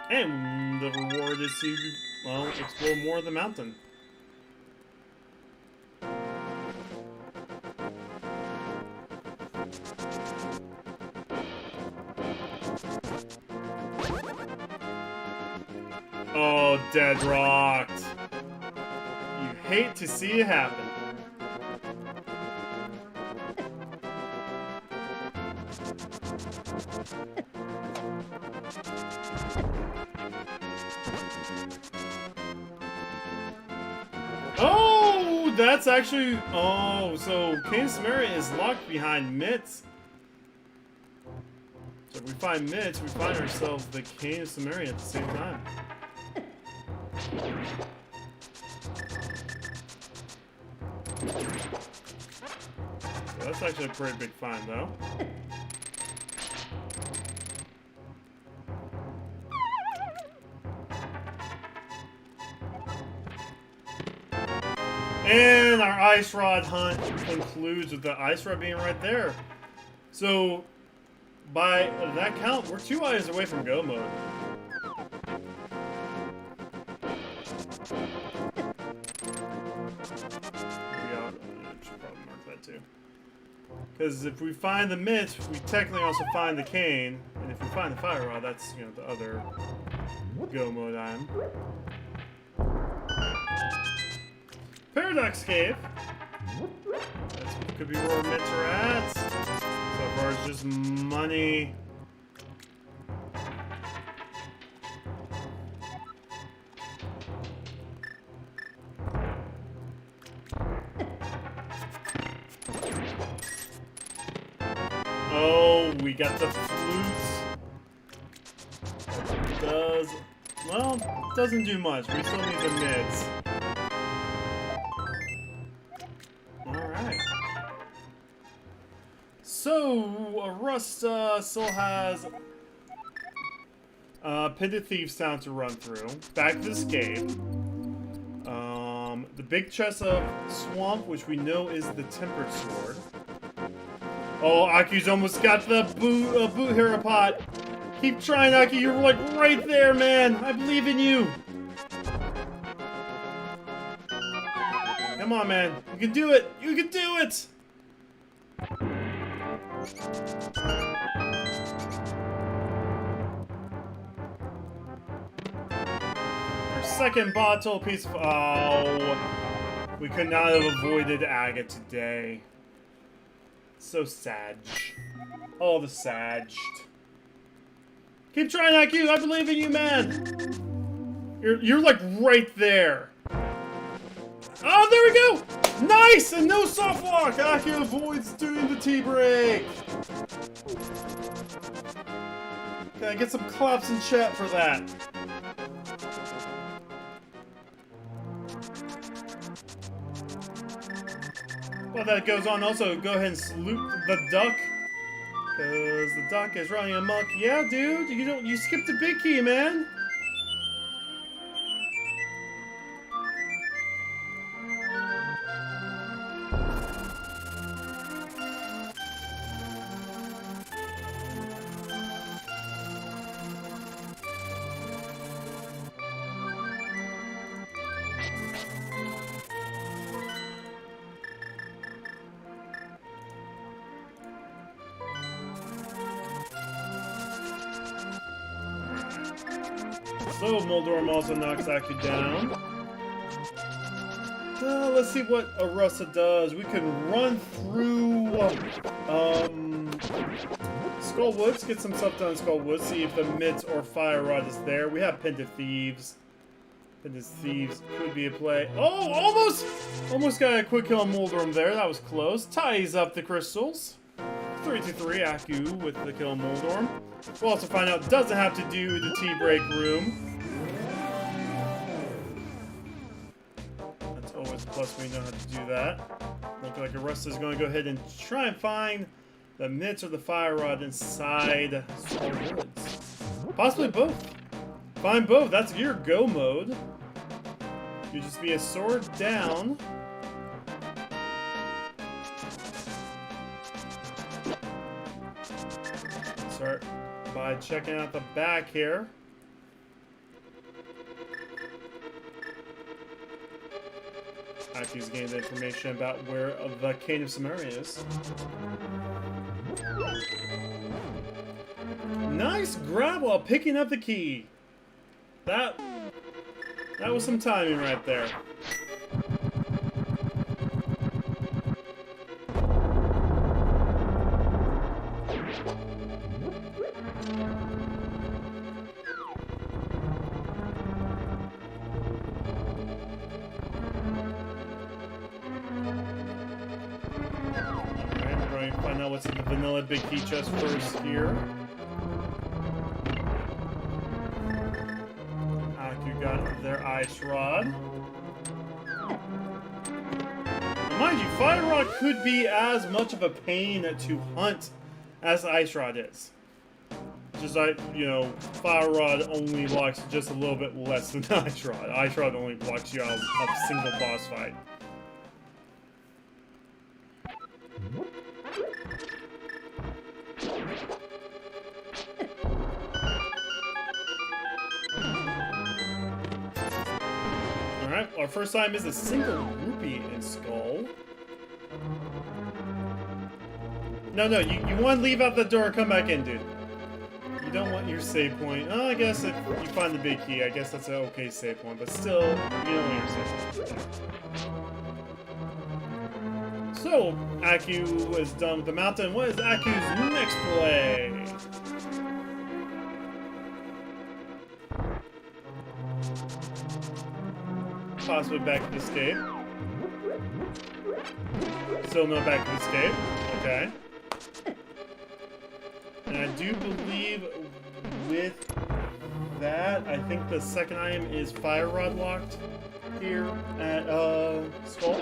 And the reward is to, well, explore more of the mountain. Oh, dead rocked. You hate to see it happen. Oh, that's actually... Oh, so Cane Samaria is locked behind Mitts. So if we find Mitts, we find ourselves the Cane of Samaria at the same time. So that's actually a pretty big find, though. And our Ice Rod hunt concludes with the Ice Rod being right there. So, by that count, we're 2 items away from go mode. Yeah, I should probably mark that too. Because if we find the Mitts, we technically also find the Cane. And if we find the Fire Rod, that's, you know, the other go mode item. Paradox Cave. That could be where Mitts are at. So far it's just money. we got the flute. Doesn't do much. We still need the mids. Alright. So, Arusta still has Pitted Thief sound to run through. Back to the Escape. The big chest of Swamp, which we know is the Tempered Sword. Oh, Aku's almost got the boot hero pot. Keep trying, Aku. You're like right there, man. I believe in you. Come on, man. You can do it. You can do it. Our second bottle piece of... Oh. We could not have avoided Agate today. So sad. Oh, the sad. Keep trying, Aku. I believe in you, man. You're like right there. Oh, there we go. Nice and no soft lock. Aku avoids doing the tea break. Can I get some claps in chat for that? While that goes on, also go ahead and salute the duck. Because the duck is running amok. Yeah, dude, you skipped the big key, man. So, Moldorm also knocks Aku down. Let's see what Arusta does. We can run through Skull Woods, get some stuff done in Skull Woods, see if the Mids or Fire Rod is there. We have Pendant Thieves. Pendant Thieves could be a play. Oh, almost got a quick kill on Moldorm there. That was close. Ties up the crystals. 3-3, Aku with the kill on Moldorm. We'll also find out doesn't have to do the tea break room. That's always a plus when you know how to do that. Look like Arusta's going to go ahead and try and find the Mitts or the Fire Rod inside Skull Woods. Possibly both. Find both. That's your go mode. You just be a sword down. Start by checking out the back here. Aku's gained the information about where the Cane of Samaria is. Nice grab while picking up the key. That was some timing right there. What's in the vanilla big key chest first here? Aku got their ice rod. Mind you, Fire Rod could be as much of a pain to hunt as the ice rod is. Just like, you know, Fire Rod only blocks just a little bit less than ice rod. Ice rod only blocks you out of a single boss fight. Alright, our first time is a single rupee in Skull. No, you want to leave out the door and come back in, dude. You don't want your save point. Oh, I guess if you find the big key, I guess that's an okay save point, but still, you don't want your save point. So, Aku is done with the mountain. What is Aku's next play? Possibly back to the escape. Still no back to the escape. Okay. And I do believe with that, I think the second item is fire rod locked here at Skull.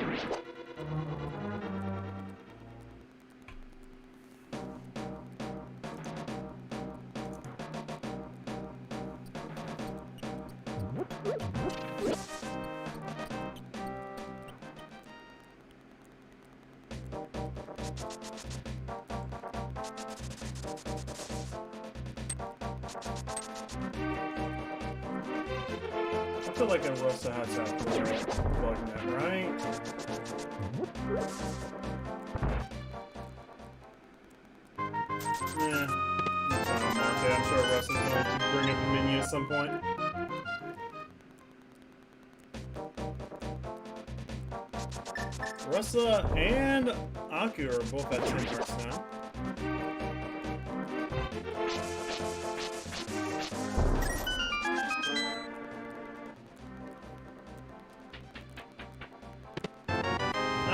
I feel like Arusta has that plugging that, right? Yeah. I'm sure Arusta's going to bring up the menu at some point. Arusta and Aku are both at 10 hearts now.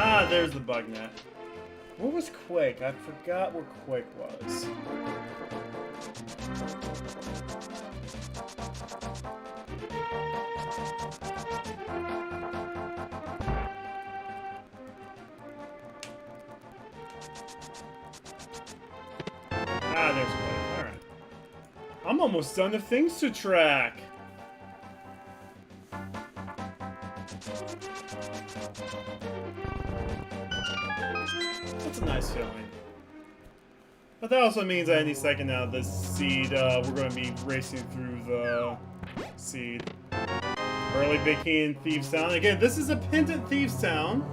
Ah, there's the bug net. Where was Quake? I forgot where Quake was. Ah, there's Quake. Alright. I'm almost done with things to track. That's a nice feeling. But that also means that any second now, the seed, we're going to be racing through the seed. Early Big Thieves Town. Again, this is a pendant Thieves Town.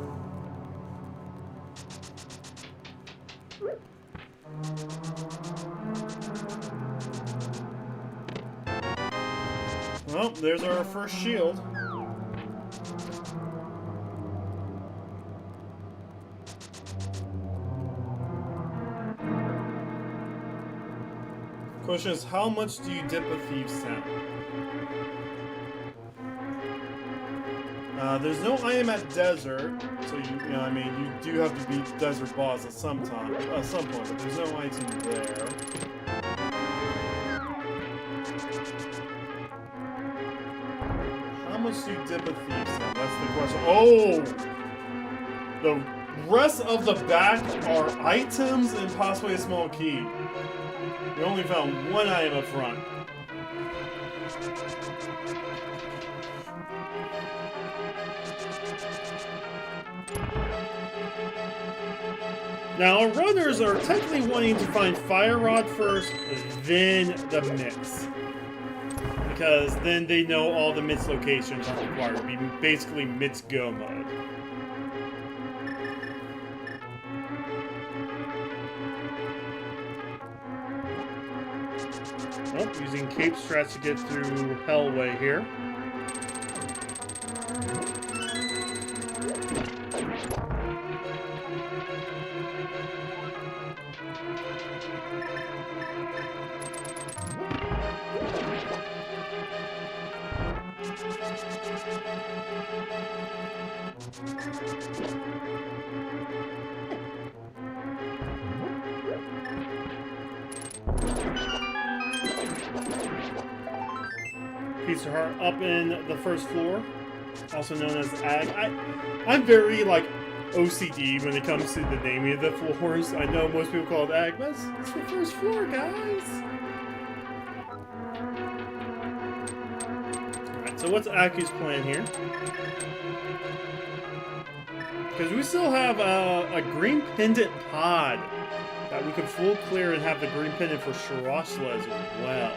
Well, there's our first shield. Question is, how much do you dip a Thieves Town? There's no item at Desert, so you know, I mean, you do have to beat Desert boss at some point, but there's no item there. How much do you dip a Thieves Town? That's the question. Oh! The rest of the back are items and possibly a small key. We only found one item up front. Now, our runners are technically wanting to find Fire Rod first, then the Mitts. Because then they know all the Mitts locations are required. It'd be basically Mitts Go mode. Oh, using cape strats to get through Hellway here. Piece of Heart up in the first floor, also known as Ag. I'm very, like, OCD when it comes to the naming of the floors. I know most people call it Ag, but it's the first floor, guys! Alright, so what's Aku's plan here? Because we still have a green pendant pod that we could full clear and have the green pendant for Shirashla as well.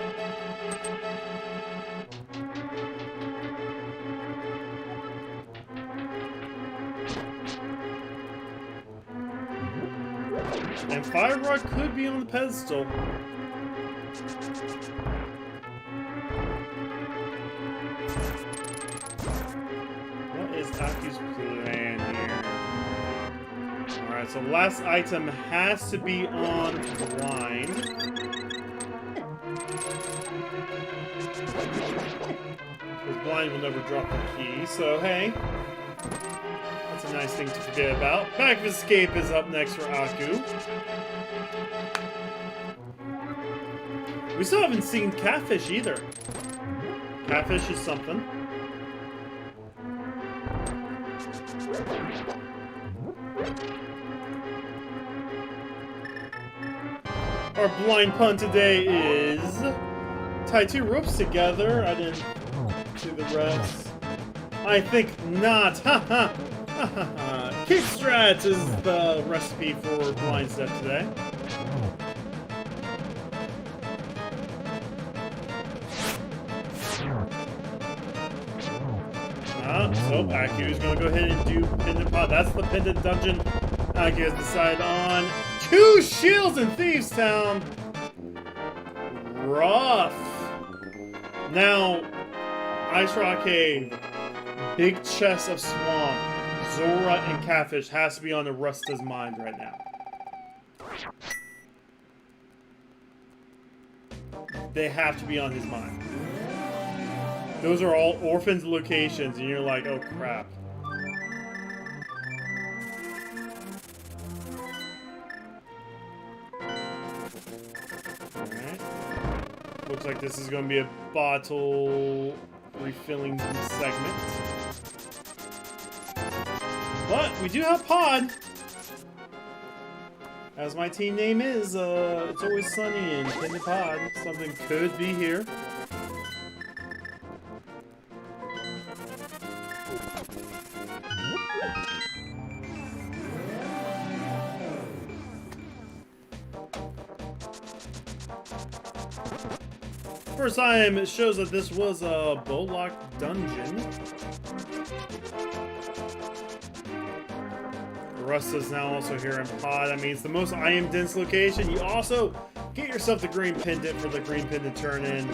And Fire Rod could be on the pedestal. What is Aku's plan here? Alright, so last item has to be on Blind. Because Blind will never drop the key, so hey. That's a nice thing to forget about. Back of Escape is up next for Aku. We still haven't seen catfish either. Catfish is something. Our blind pun today is tie 2 ropes together. I didn't do the rest. I think not. Ha ha. Kick strats is the recipe for blind step today. So Aku is going to go ahead and do Pendant Pod. That's the Pendant Dungeon. Aku has decided on 2 shields in Thieves Town. Rough. Now, Ice Rock Cave, big chest of swamp, Zora and Catfish has to be on Arusta's mind right now. They have to be on his mind. Those are all orphans locations, and you're like, oh crap. Alright. Looks like this is going to be a bottle refilling segment. But we do have Pod. As my team name is, it's always sunny in Pendant Pod. Something could be here. First time it shows that this was a Bollock dungeon. Arusta's now also here in Pod. I mean, it's the most item dense location. You also get yourself the green pendant for the green pendant turn in.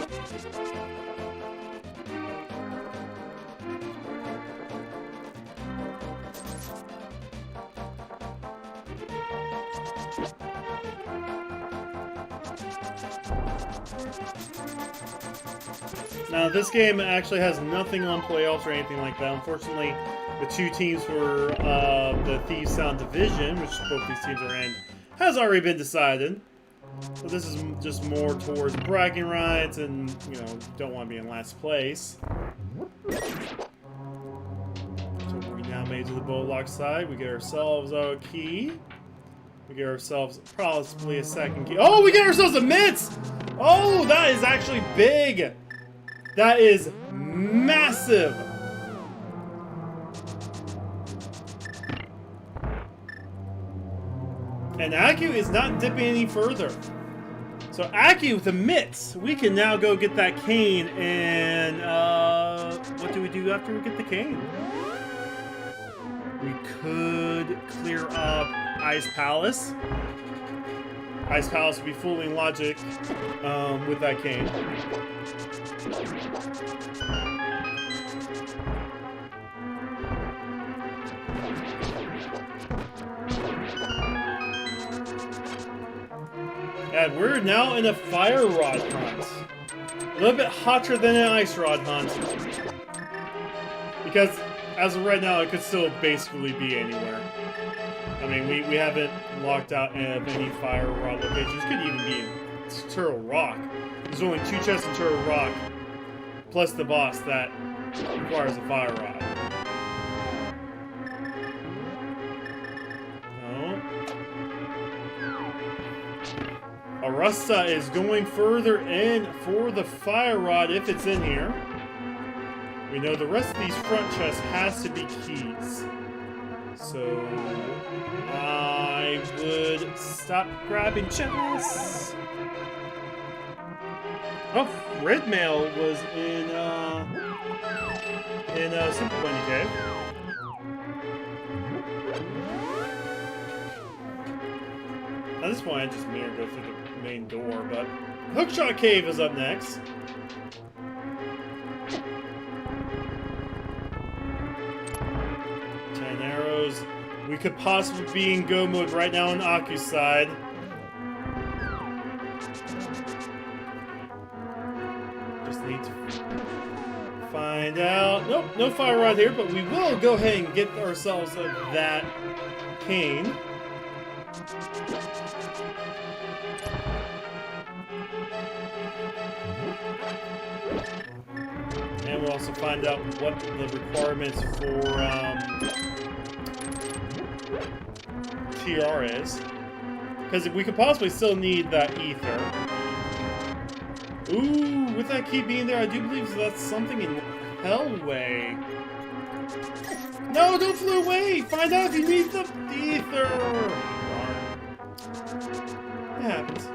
Now, this game actually has nothing on playoffs or anything like that. Unfortunately, the 2 teams for the Thieves Town Division, which both these teams are in, has already been decided. So this is just more towards bragging rights and, you know, don't want to be in last place. So we now made it to the Bollock side. We get ourselves a key. We get ourselves possibly a second key. Oh, we get ourselves a mitts! Oh, that is actually big! That is massive! And Aku is not dipping any further. So Aku with the mitts, we can now go get that cane and what do we do after we get the cane? We could clear up Ice Palace. Ice Palace would be fooling logic with that cane. And we're now in a fire rod hunt. A little bit hotter than an ice rod hunt. Because as of right now, it could still basically be anywhere. I mean, we haven't locked out any fire rod locations. Could even be in Turtle Rock. There's only 2 chests in Turtle Rock, plus the boss that requires a fire rod. Oh. Arusta is going further in for the fire rod if it's in here. We know the rest of these front chests has to be keys. So I would stop grabbing chests. Oh, Red Mail was in Simple Bunny Cave. At this point, I just may go through the main door, but Hookshot Cave is up next. We could possibly be in go mode right now on Aku's side. Just need to find out. Nope, no fire rod here, but we will go ahead and get ourselves that cane. And we'll also find out what the requirements for TR is. Because we could possibly still need that ether. Ooh, with that key being there, I do believe that's something in Hellway. No, don't fly away! Find out if you need the ether! Darn. It happens.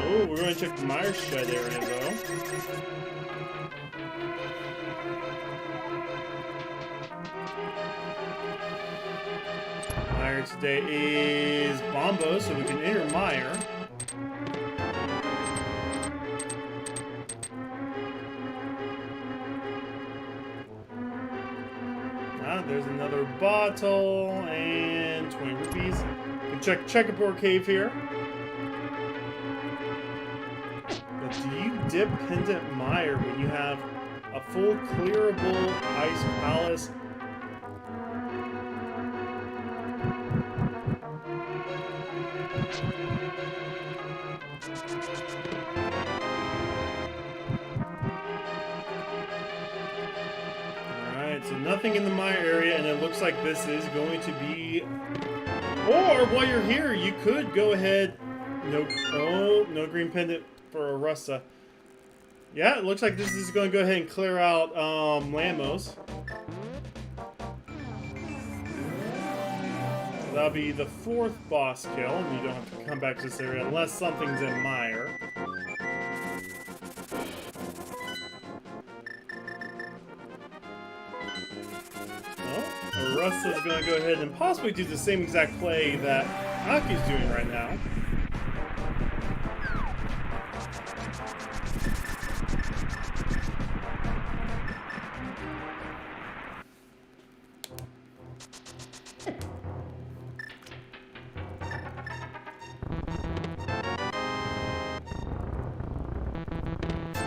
Oh, we're going to check the Myers shed area, though. Meyer today is Bombo, so we can enter Meyer. There's another bottle and 20 rupees. You can check Checkerboard Cave here. But do you dip Pendant Mire when you have a full clearable ice palace? So nothing in the Mire area, and it looks like this is going to be... Or, while you're here, you could go ahead... No, oh, no green pendant for Arusta. Yeah, it looks like this is going to go ahead and clear out Lamos. So that'll be the 4th boss kill, and you don't have to come back to this area unless something's in Mire. Arusta's going to go ahead and possibly do the same exact play that Aki's doing right now.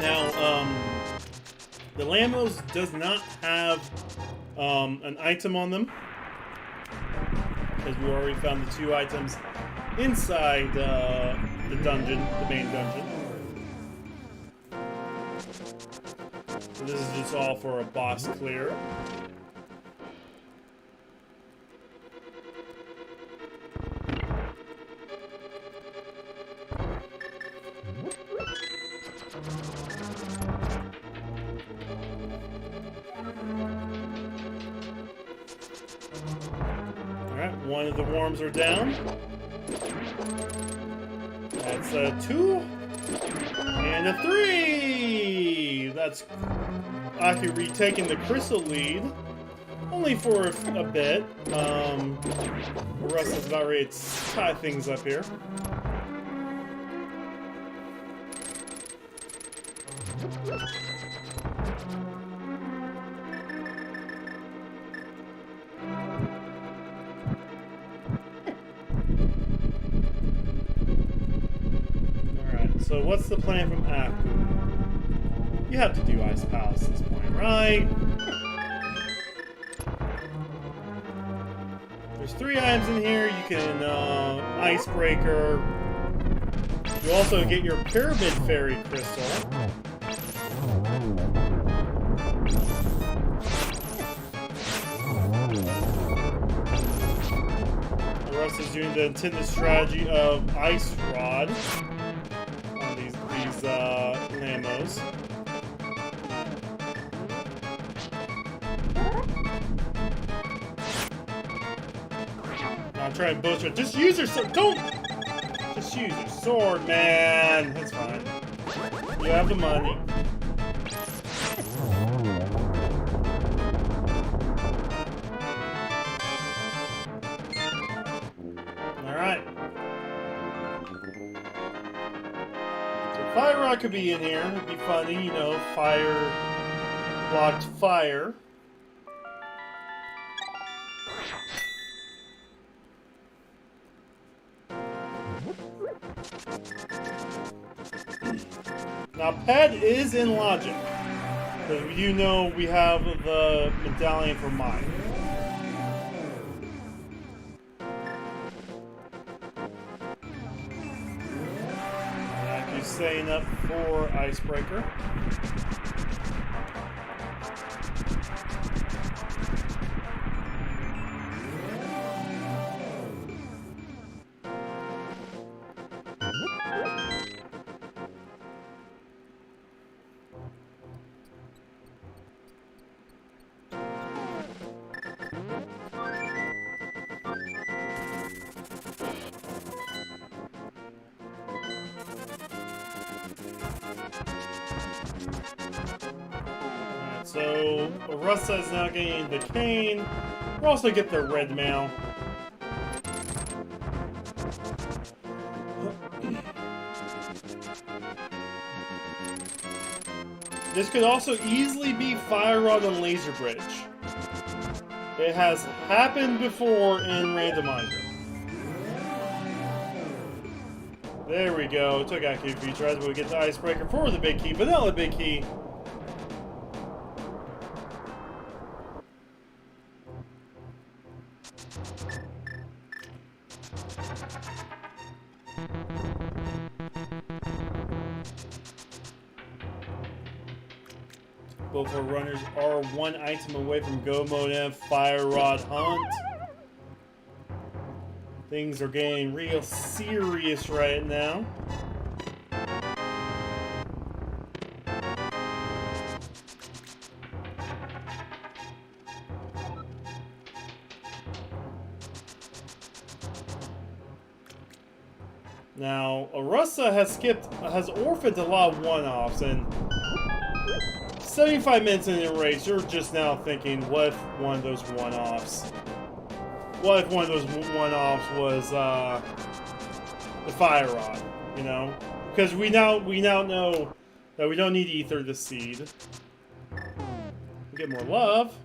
Now, the Lamos does not have an item on them, because we already found the 2 items inside the dungeon, the main dungeon. So this is just all for a boss clear. One of the worms are down. That's a 2 and a 3. That's Aki retaking the crystal lead, only for a bit. Russ is about ready to tie things up here. So what's the plan from Aku? You have to do Ice Palace at this point, right? There's 3 items in here. You can Icebreaker. You also get your Pyramid Fairy Crystal. The rest is doing the intended strategy of Ice Rod. Lamos. I'm trying to bullshit. Just use your sword. Don't! Just use your sword, man. That's fine. You have the money. Alright. Fire Rock could be in here. It'd be funny, you know, fire blocked fire. Now, Ped is in logic, because you know we have the medallion for mine. Staying up for Icebreaker. So, Arusta is now getting the cane. We'll also get the red mail. This could also easily be Fire Rod and Laser Bridge. It has happened before in Randomizer. There we go. It took Aku a few tries, but we get the Icebreaker for the big key. Vanilla big key. Both our runners are one item away from Go Mode and Fire Rod Hunt. Things are getting real serious right now. Now, Arusta has orphaned a lot of one-offs, and 75 minutes in the race, you're just now thinking, what if one of those one-offs? What if one of those one-offs was the Fire Rod? You know, because we now know that we don't need Ether the Seed. We get more love.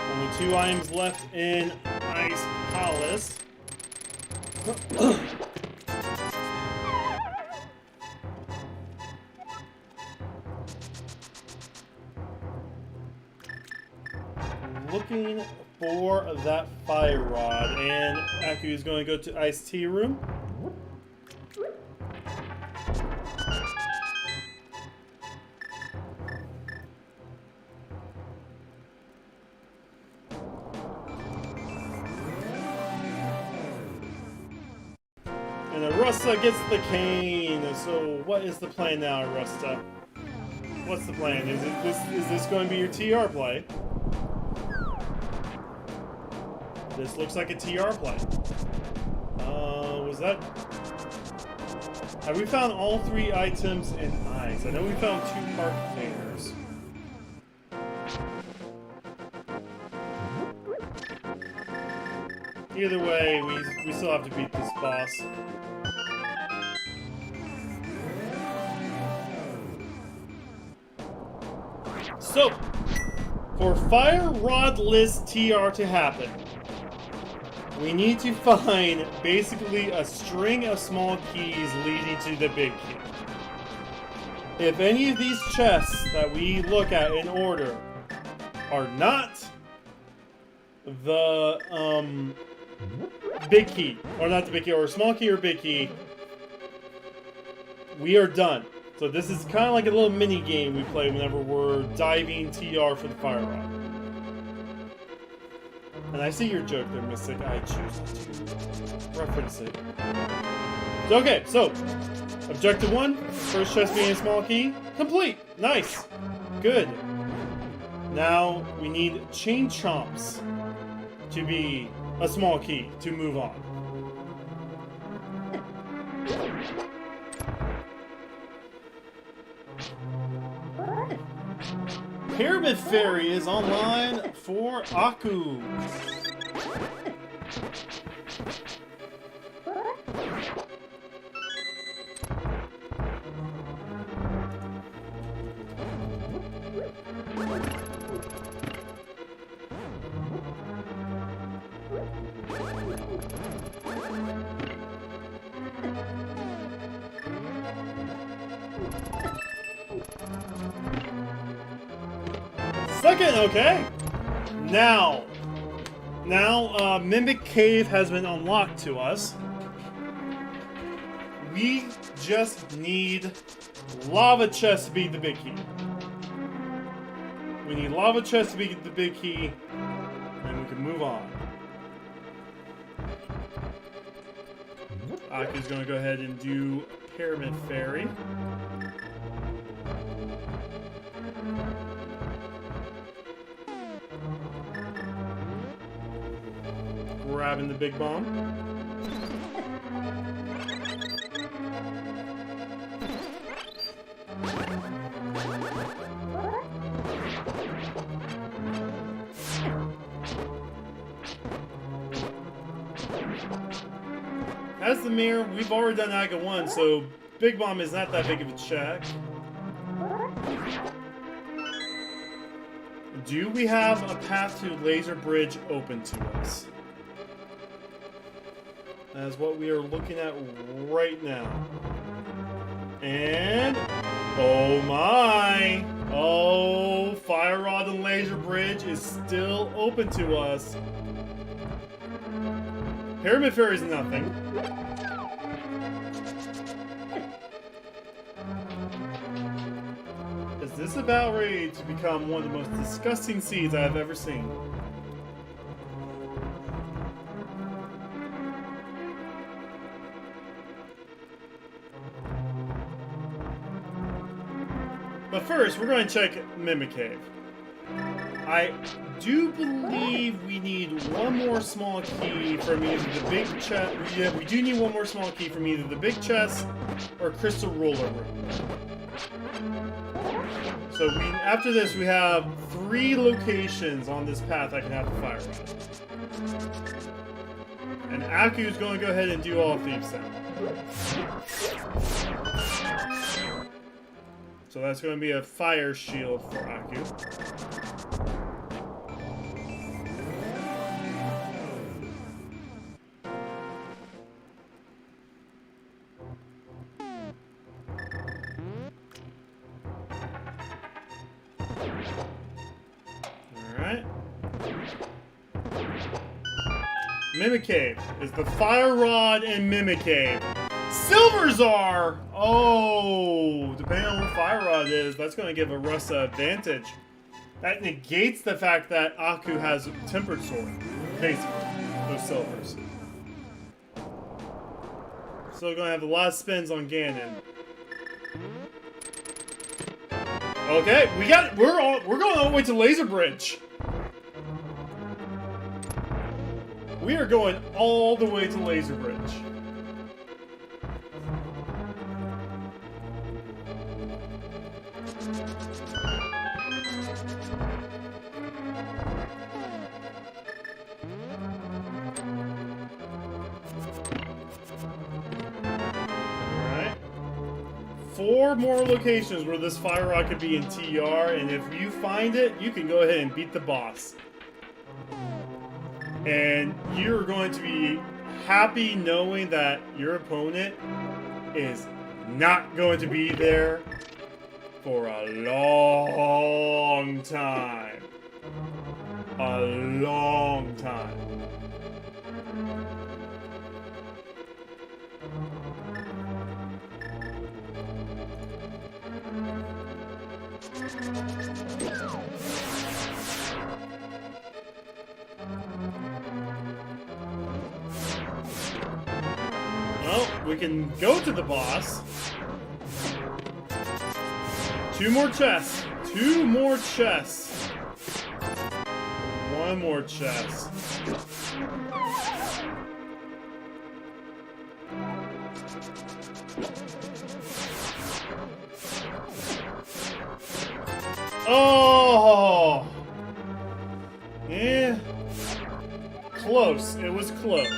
Only 2 items left in Ice Palace. Looking for that Fire Rod, and Aku is going to go to Ice Tea Room. And Arusta gets the cane. So what is the plan now, Arusta? What's the plan? Is this going to be your TR play? This looks like a TR play. Was that... Have we found all 3 items in ice? I know we found 2 park containers. Either way, we still have to beat this boss. So, for Fire Rodless TR to happen, we need to find basically a string of small keys leading to the big key. If any of these chests that we look at in order are not the big key, or not the big key, or small key or big key, we are done. So this is kind of like a little mini game we play whenever we're diving TR for the Fire Rod. And I see your joke there, Mystic. I choose not to reference it. Okay, so objective 1, first chest being a small key, complete. Nice, good. Now we need Chain Chomps to be a small key to move on. Pyramid Fairy is online for Aku. Second, okay. Now, Mimic Cave has been unlocked to us. We just need Lava Chest to be the big key. We need Lava Chest to be the big key, and we can move on. Aku's going to go ahead and do Pyramid Fairy. Grabbing the big bomb. as the mayor, we've already done Aga 1, so Big Bomb is not that big of a check. Do we have a path to Laser Bridge open to us? That's what we are looking at right now. And... oh my! Oh, Fire Rod and Laser Bridge is still open to us. Pyramid Fairy's nothing. Is this about ready to become one of the most disgusting seeds I have ever seen? But first, we're going to check Mimic Cave. I do believe we need one more small key from either the big chest. Yeah, we do need one more small key from either the big chest or Crystal Roller Room. So after this, we have 3 locations on this path I can have the Fire Rod. And Aku is going to go ahead and do all thieves now. So that's going to be a fire shield for Aku. Alright. Mimic Cave is the Fire Rod and Mimic Cave. Silverzar! Oh, depending on where Fire Rod is, that's going to give Arusta advantage. That negates the fact that Aku has Tempered Sword, basically, those silvers. So we're going to have a lot of spins on Ganon. Okay, we're going all the way to Laser Bridge. We are going all the way to Laser Bridge. Alright. 4 more locations where this Fire Rod could be in TR, and if you find it, you can go ahead and beat the boss. And you're going to be happy knowing that your opponent is not going to be there for a long time. A long time. Well, we can go to the boss. 2 more chests. 2 more chests. 1 more chest. Oh! Yeah. Close. It was close.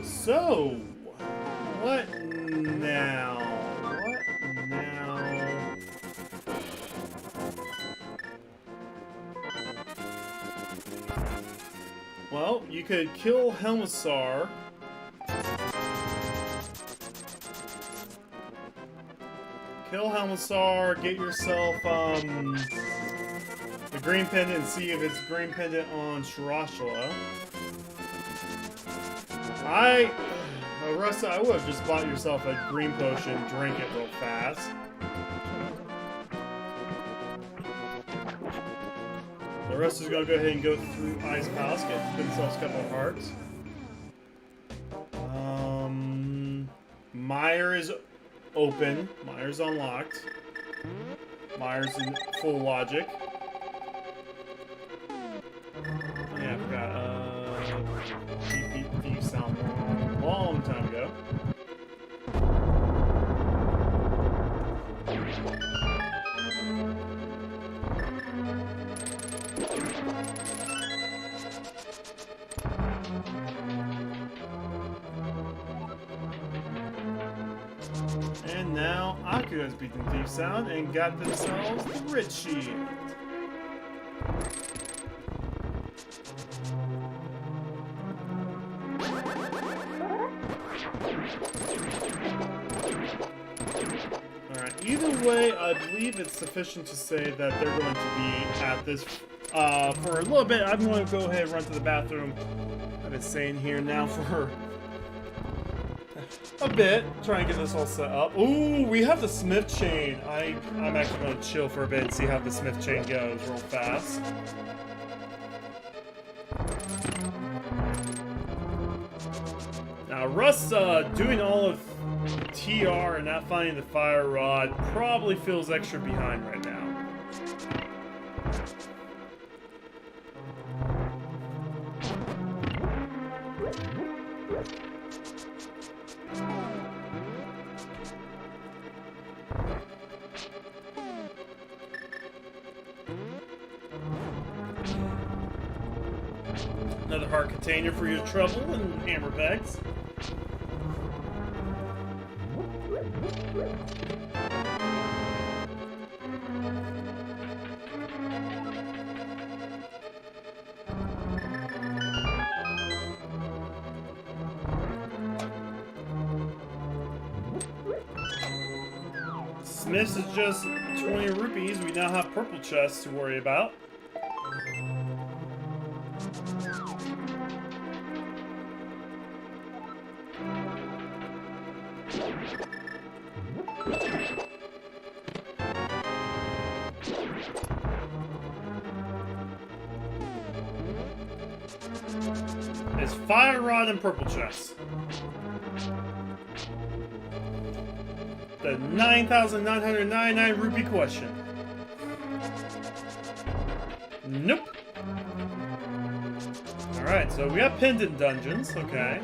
So, what now? What now? Well, you could kill Helmasaur. Kill Helmasaur, get yourself the green pendant and see if it's green pendant on Shirashula. Arusta, I would have just bought yourself a green potion, drink it real fast. Arusta's gonna go ahead and go through Ice Palace, get themselves a couple of hearts. Mire is open. Mire's unlocked. Mire's in full logic. Oh, yeah, I forgot. Beep sound long time ago. now Aku has beaten Thief Sound and got themselves the Red Shield. Alright, either way, I believe it's sufficient to say that they're going to be at this for a little bit. I'm going to go ahead and run to the bathroom. I've been staying here now for a bit, trying to get this all set up. Ooh, we have the Smith chain. I'm actually going to chill for a bit and see how the Smith chain goes real fast. Now, Arusta doing all of TR and not finding the fire rod probably feels extra behind right now. Another heart container for your trouble and hammer bags. Smith's is just 20 rupees. We now have purple chests to worry about. It's fire rod and purple chest. The 9,999 rupee question. Nope. Alright, so we have pendant dungeons, okay.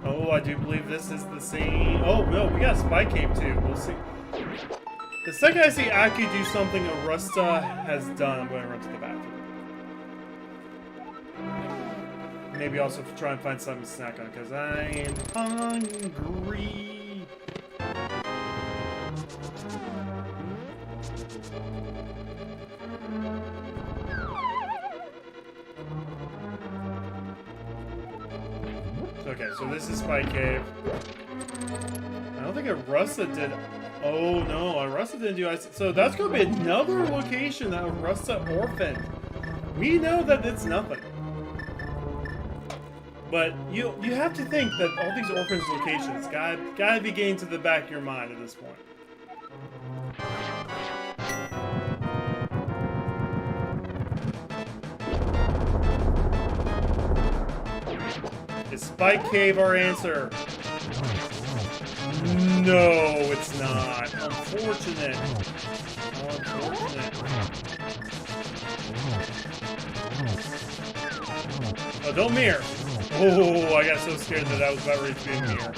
Oh, I do believe this is the same. Oh, no, we got Spy Cave too. We'll see. The second I see Aki do something Arusta has done, I'm going to run to the bathroom. Maybe also try and find something to snack on, because I am hungry. Okay, so this is Spy Cave. I don't think Arusta did. Oh no, Arusta didn't do ice. So that's going to be another location that Arusta orphaned. We know that it's nothing. But you have to think that all these orphans locations gotta be getting to the back of your mind at this point. Is Spike Cave our answer? No, it's not. Unfortunate. Unfortunate. Oh, don't mirror. Oh, I got so scared that I was about ready to be in here.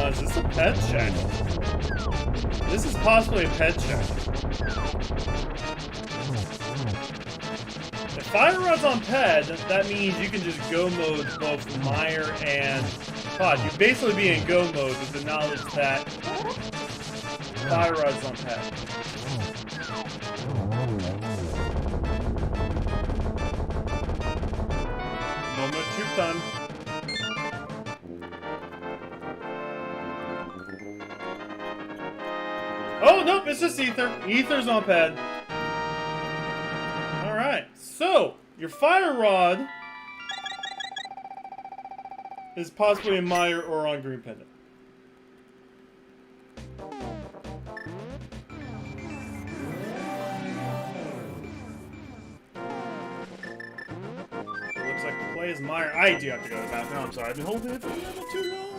Is this a pet check? This is possibly a pet check. If fire rod's on ped, that means you can just go mode both Meyer and Pod. You'd basically be in go mode with the knowledge that fire rod's on ped. Moment of truth time. Oh, nope, it's just Ether. Ether's on pad. Alright, so, your fire rod is possibly in Meyer or on Green Pendant. Looks like the play is Meyer. I do have to go to the bathroom. I'm sorry, I've been holding it for a little too long.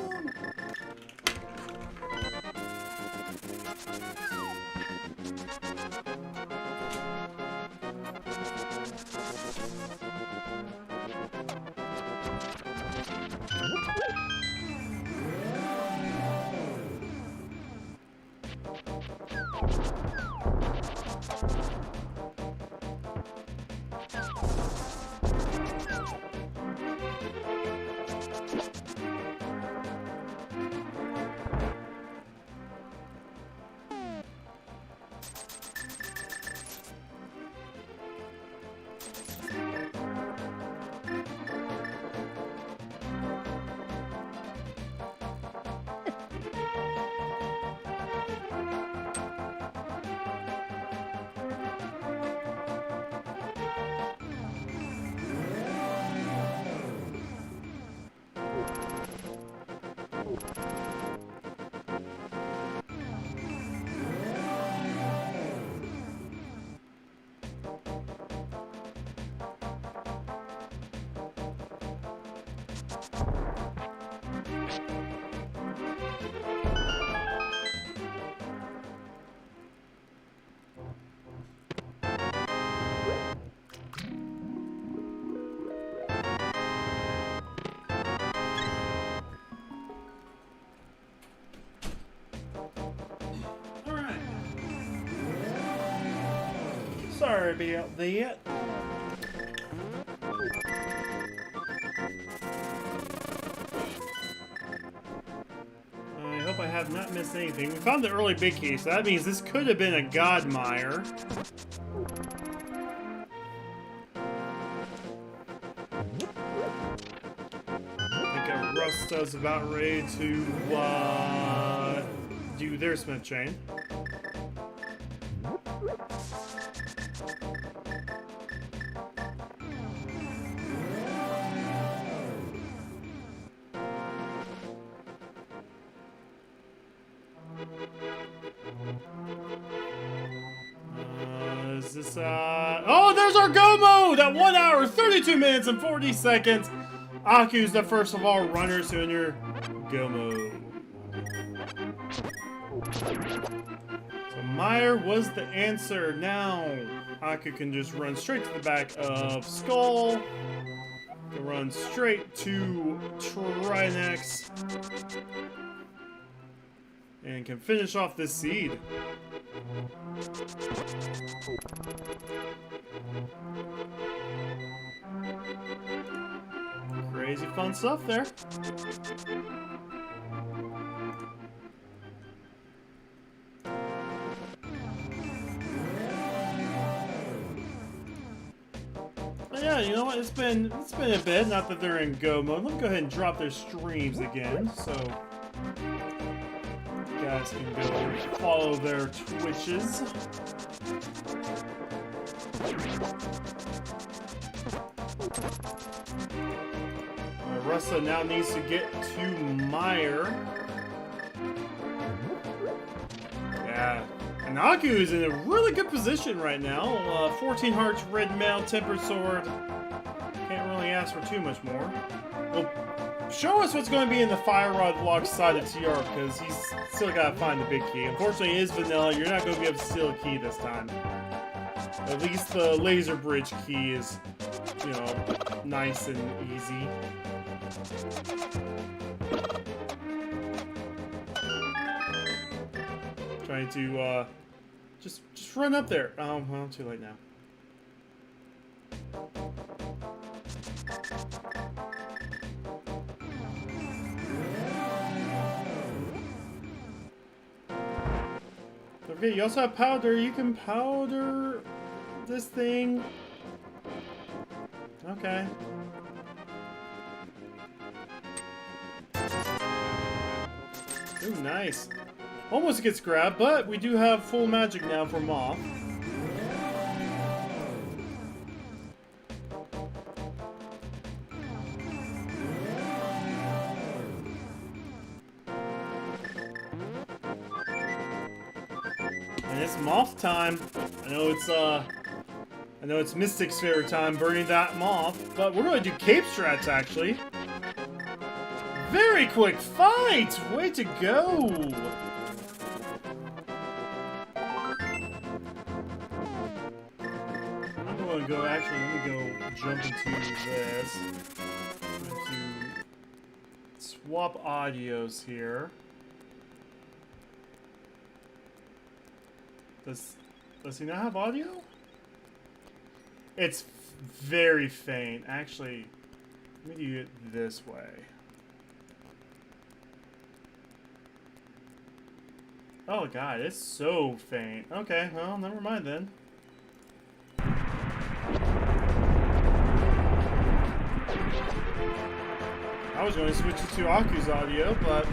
sorry about that. I hope I have not missed anything. We found the early big key, so that means this could have been a god mire. I think Arusta's about ready to do their smith chain. Is this, oh, there's our go mode at 1 hour, 32 minutes, and 40 seconds. Aku's the first of all runners in your go mode. So Mire was the answer. Now, Aku can just run straight to the back of Skull. Can run straight to Trinex. And can finish off this seed. Crazy fun stuff there. But yeah, you know what? It's been a bit. Not that they're in go mode. Let me go ahead and drop their streams again, so you guys can go follow their Twitches. Arusta now needs to get to Mire. Yeah. And Aku is in a really good position right now. 14 hearts, red mail, tempered sword. Can't really ask for too much more. Well, show us what's going to be in the Fire Rod alongside of TR, because he's still got to find the big key. Unfortunately, it is vanilla. You're not going to be able to steal a key this time. At least the laser bridge key is, you know, nice and easy. Trying to, just run up there. Oh, well, too late now. Okay, you also have powder. You can powder this thing. Okay. Ooh, nice. Almost gets grabbed, but we do have full magic now for Moth. And it's Moth time. I know it's Mystic's favorite time, burning that Moth, but we're going to do Cape Strats actually. Very quick fight! Way to go! I'm going to go, actually, let me go jump into this. I'm going to swap audios here. Does he not have audio? It's very faint. Actually, let me do it this way. Oh god, it's so faint. Okay, well, never mind then. I was going to switch it to Aku's audio, but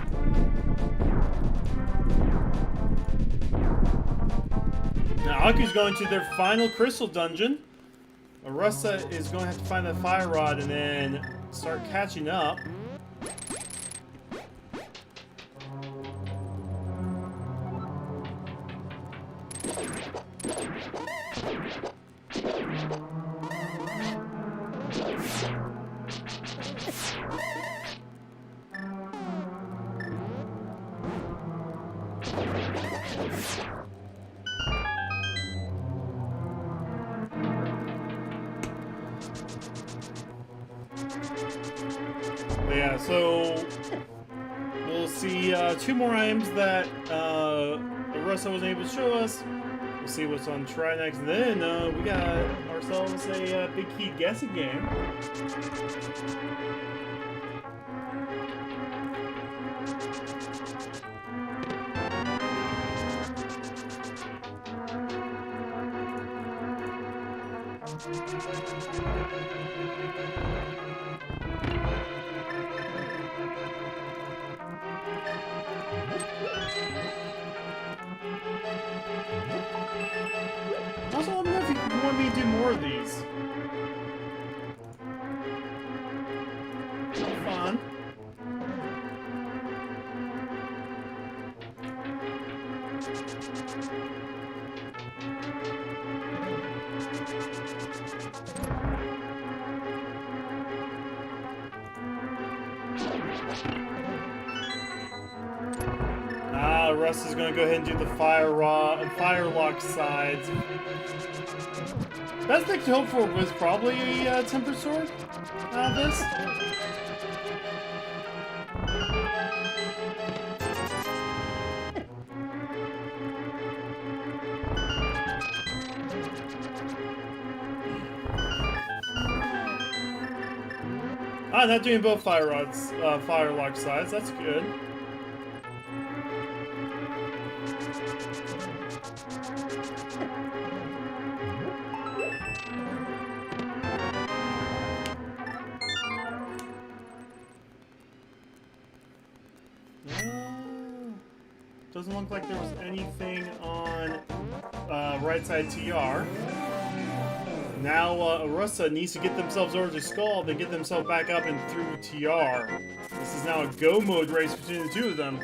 now Aku's going to their final crystal dungeon. Arusta is going to have to find the fire rod and then start catching up. But yeah, so we'll see two more items that Arusta wasn't able to show us. We'll see what's on try next. And then we got ourselves a big key guessing game. Also, let me know if you want me to do more of these. Fun. Russ is going to go ahead and do the fire lock sides. Best thing to hope for was probably a temper sword out of this. Not doing both fire lock sides. That's good. Doesn't look like there was anything on right side TR. Now Arusta needs to get themselves over to Skull, then get themselves back up and through TR. This is now a go mode race between the two of them.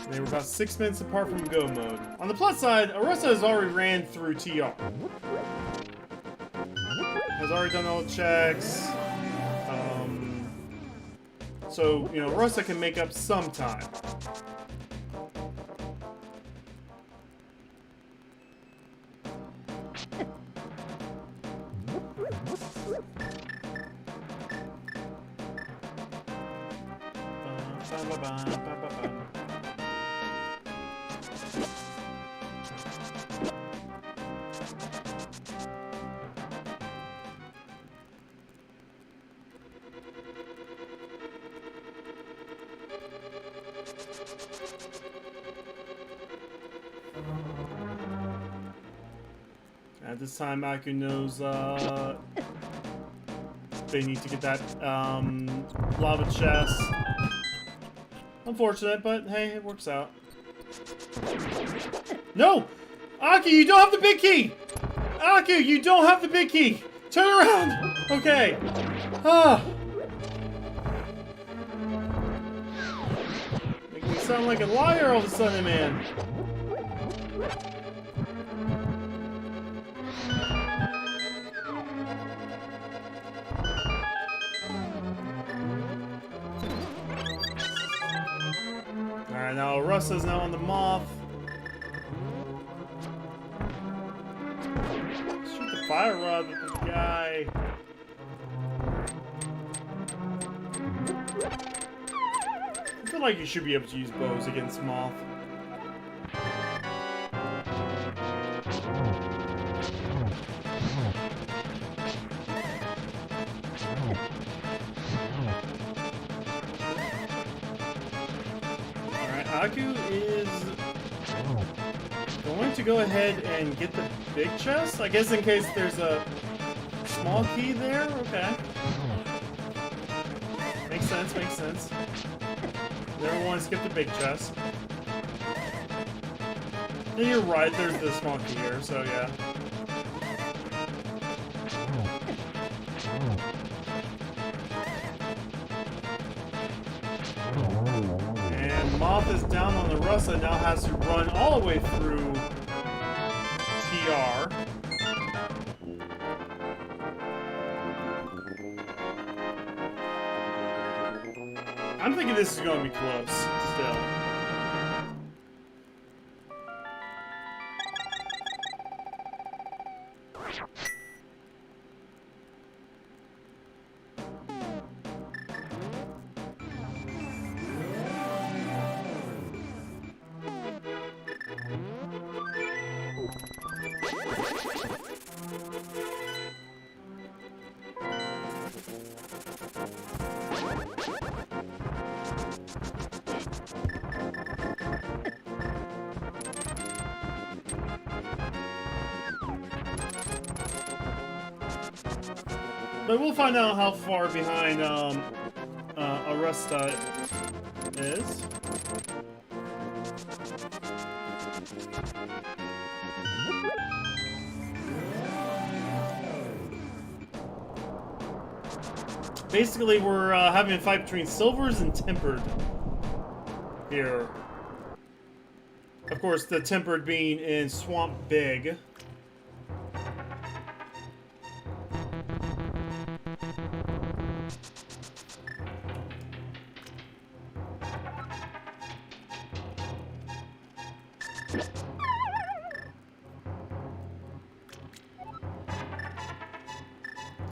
They were about 6 minutes apart from go mode. On the plus side, Arusta has already ran through TR. Has already done all the checks. So, you know, Arusta can make up some time. At this time, Aku knows they need to get that lava chest. Unfortunate, but hey, it works out. No! Aku, you don't have the big key! Aku, you don't have the big key! Turn around! Okay. Make me sound like a liar all of a sudden, man. Alright, now Arusta's now on the moth. Shoot the fire rod with this guy. I feel like you should be able to use bows against moth. Aku is going to go ahead and get the big chest, I guess in case there's a small key there. Okay. Makes sense, makes sense. Never want to skip the big chest. And you're right, there's the small key here, so yeah. Moth is down on the Arusta, now has to run all the way through TR. I'm thinking this is going to be close still. But we'll find out how far behind Arusta is. Basically, we're having a fight between silvers and tempered here. Of course, the tempered being in Swamp Big.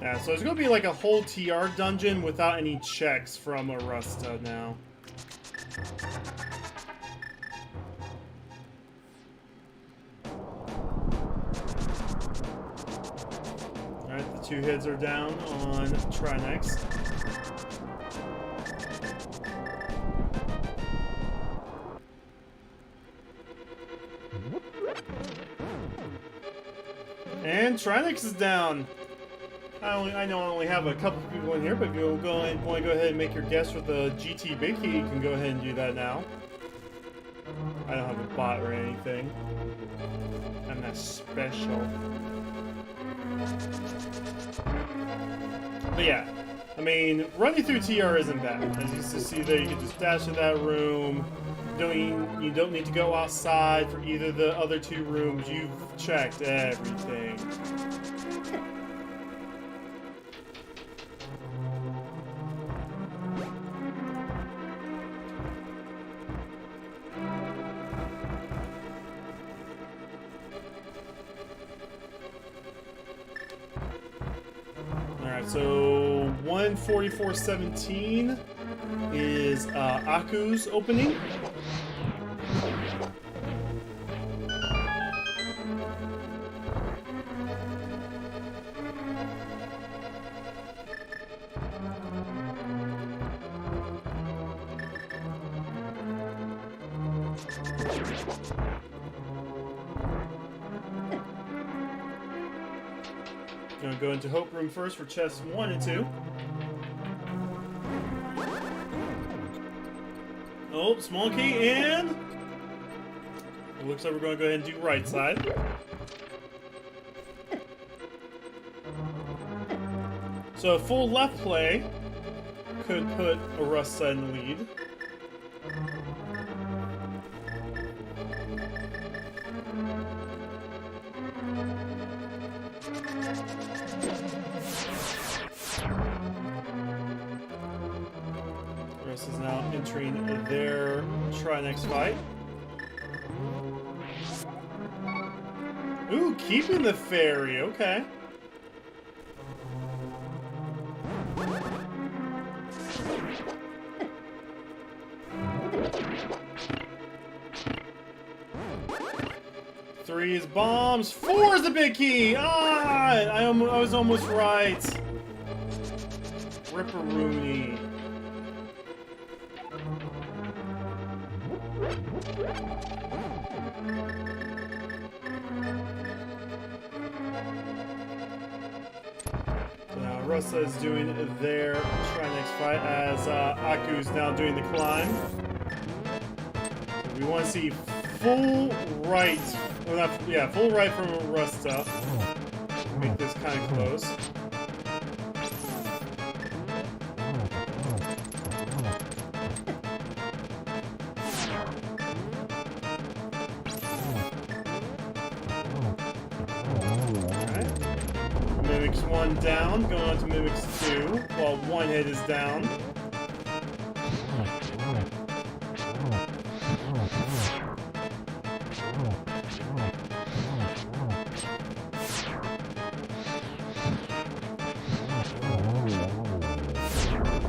Yeah, so there's gonna be like a whole TR dungeon without any checks from Arusta now. Alright, the 2 heads are down on Trinex. And Trinex is down. I know I only have a couple people in here, but if you want to go ahead and make your guess with the GT Big Key, you can go ahead and do that now. I don't have a bot or anything. I'm not special. But yeah, I mean, running through TR isn't bad. As you can see there, you can just dash in that room. You don't need to go outside for either the other 2 rooms. You've checked everything. Alright, so 144.17 is Aku's opening. Gonna go into Hope Room first for chests 1 and 2. Oh, small key, and it looks like we're gonna go ahead and do right side. So a full left play could put Arusta in the lead. Arusta is now entering their Trinex fight. Ooh, keeping the fairy, okay. Three is bombs. 4 is the big key. Ah, I was almost right. Ripperoonie. So now Arusta is doing their Trinex fight as Aku's now doing the climb. So we want to see full right. Well, not, yeah, full right from Arusta. Make this kind of close. Alright. Mimics 1 down, going on to Mimics 2, while 1 hit is down.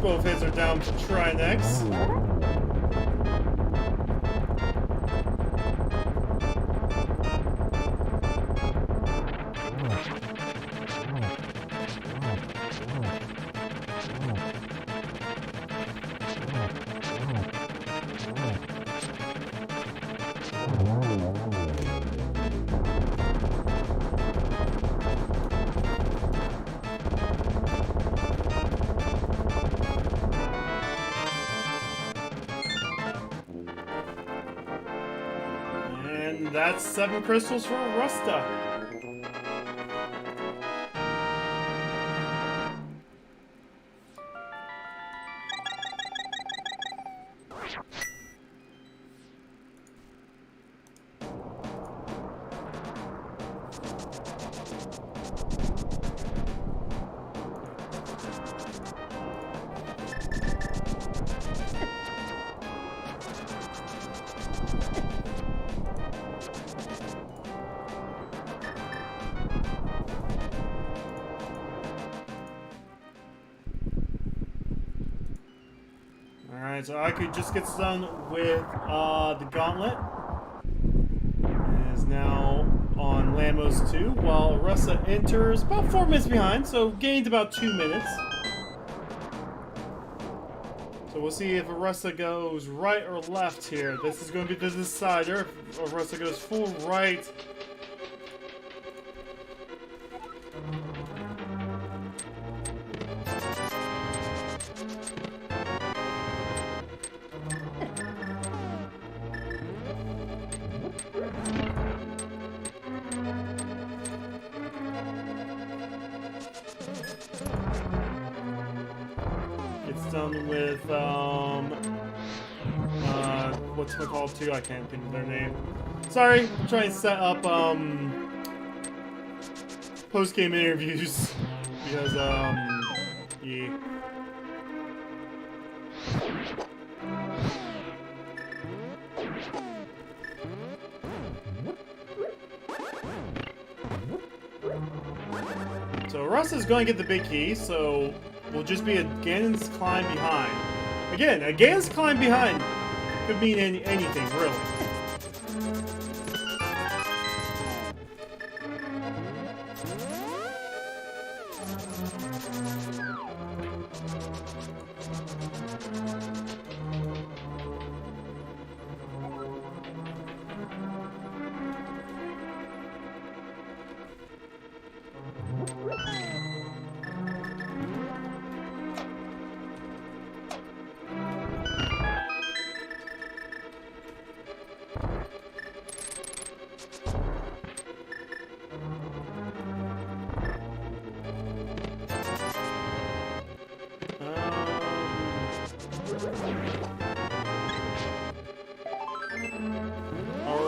Both hits are down to Trinex. And that's 7 crystals for Arusta. Alright, so Aku just gets done with the gauntlet. And is now on Lamos 2, while Arusta enters about 4 minutes behind, so gained about 2 minutes. So we'll see if Arusta goes right or left here. This is going to be the decider. If Arusta goes full right. Gets done with, what's it called too? I can't think of their name. Sorry, I'm trying to set up, post-game interviews. Because, yeah. So Arusta's going to get the big key, so will just be a Ganon's climb behind. Again, a Ganon's climb behind could mean anything, really.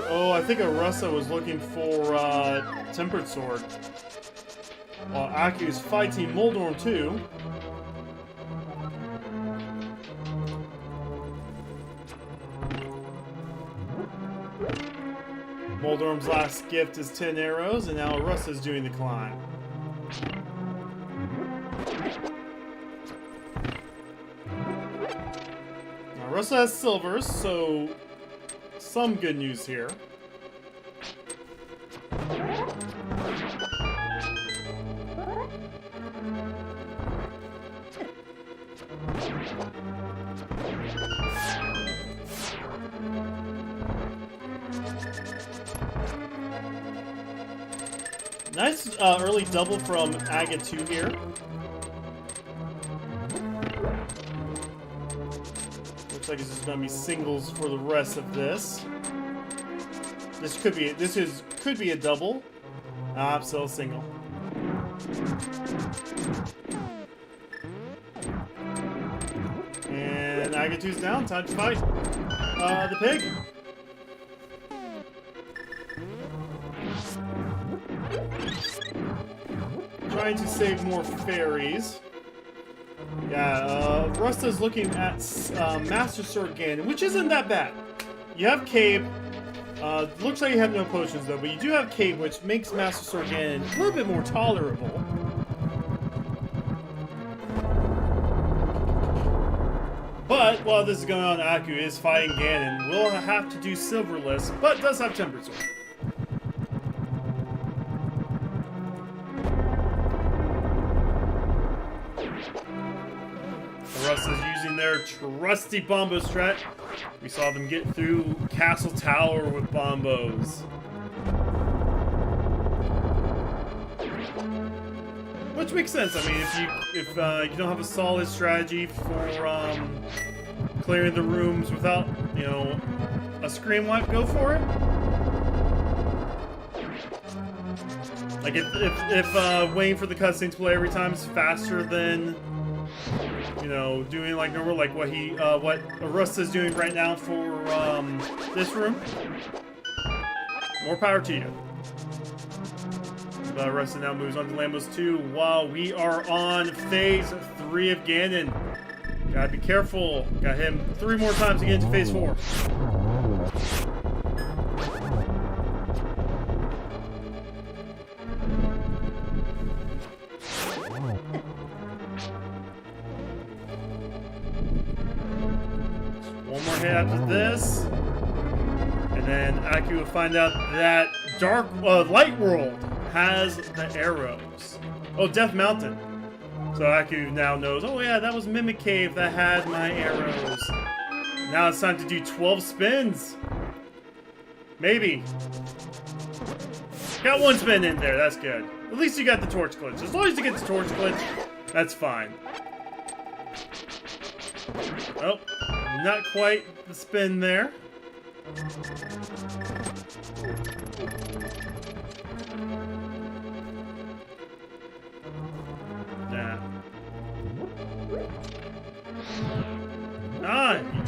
Oh, I think Arusta was looking for Tempered Sword. While Aku's fighting Moldorm too. Moldorm's last gift is 10 arrows, and now Arusta's doing the climb. Now Arusta has silvers, so some good news here. Nice early double from Aga 2 here. Looks like it's just gonna be singles for the rest of this. This could be a double. Still a single. And Aga 2's down. Time to fight the pig. Trying to save more fairies. Yeah, Arusta's looking at Master Sword Ganon, which isn't that bad. You have Cape. Looks like you have no potions though, but you do have Cape, which makes Master Sword Ganon a little bit more tolerable. But while this is going on, Aku is fighting Ganon. Will have to do silverless, but does have Tempered Sword. Arusta's using their trusty Bombo strat. We saw them get through Castle Tower with Bombos. Which makes sense. I mean, if you don't have a solid strategy for clearing the rooms without, you know, a scream wipe, go for it. Like if waiting for the cutscene to play every time is faster than, you know, doing like normal, like what Arusta is doing right now for this room, more power to you. But Arusta now moves on to Lambos 2 while we are on phase 3 of Ganon. Gotta be careful. Got him 3 more times to get into phase 4. One more hit after this. And then Aku will find out that Light World has the arrows. Oh, Death Mountain. So Aku now knows, oh yeah, that was Mimic Cave that had my arrows. Now it's time to do 12 spins. Maybe. Got 1 spin in there, that's good. At least you got the torch glitch. As long as you get the torch glitch, that's fine. Oh, not quite the spin there.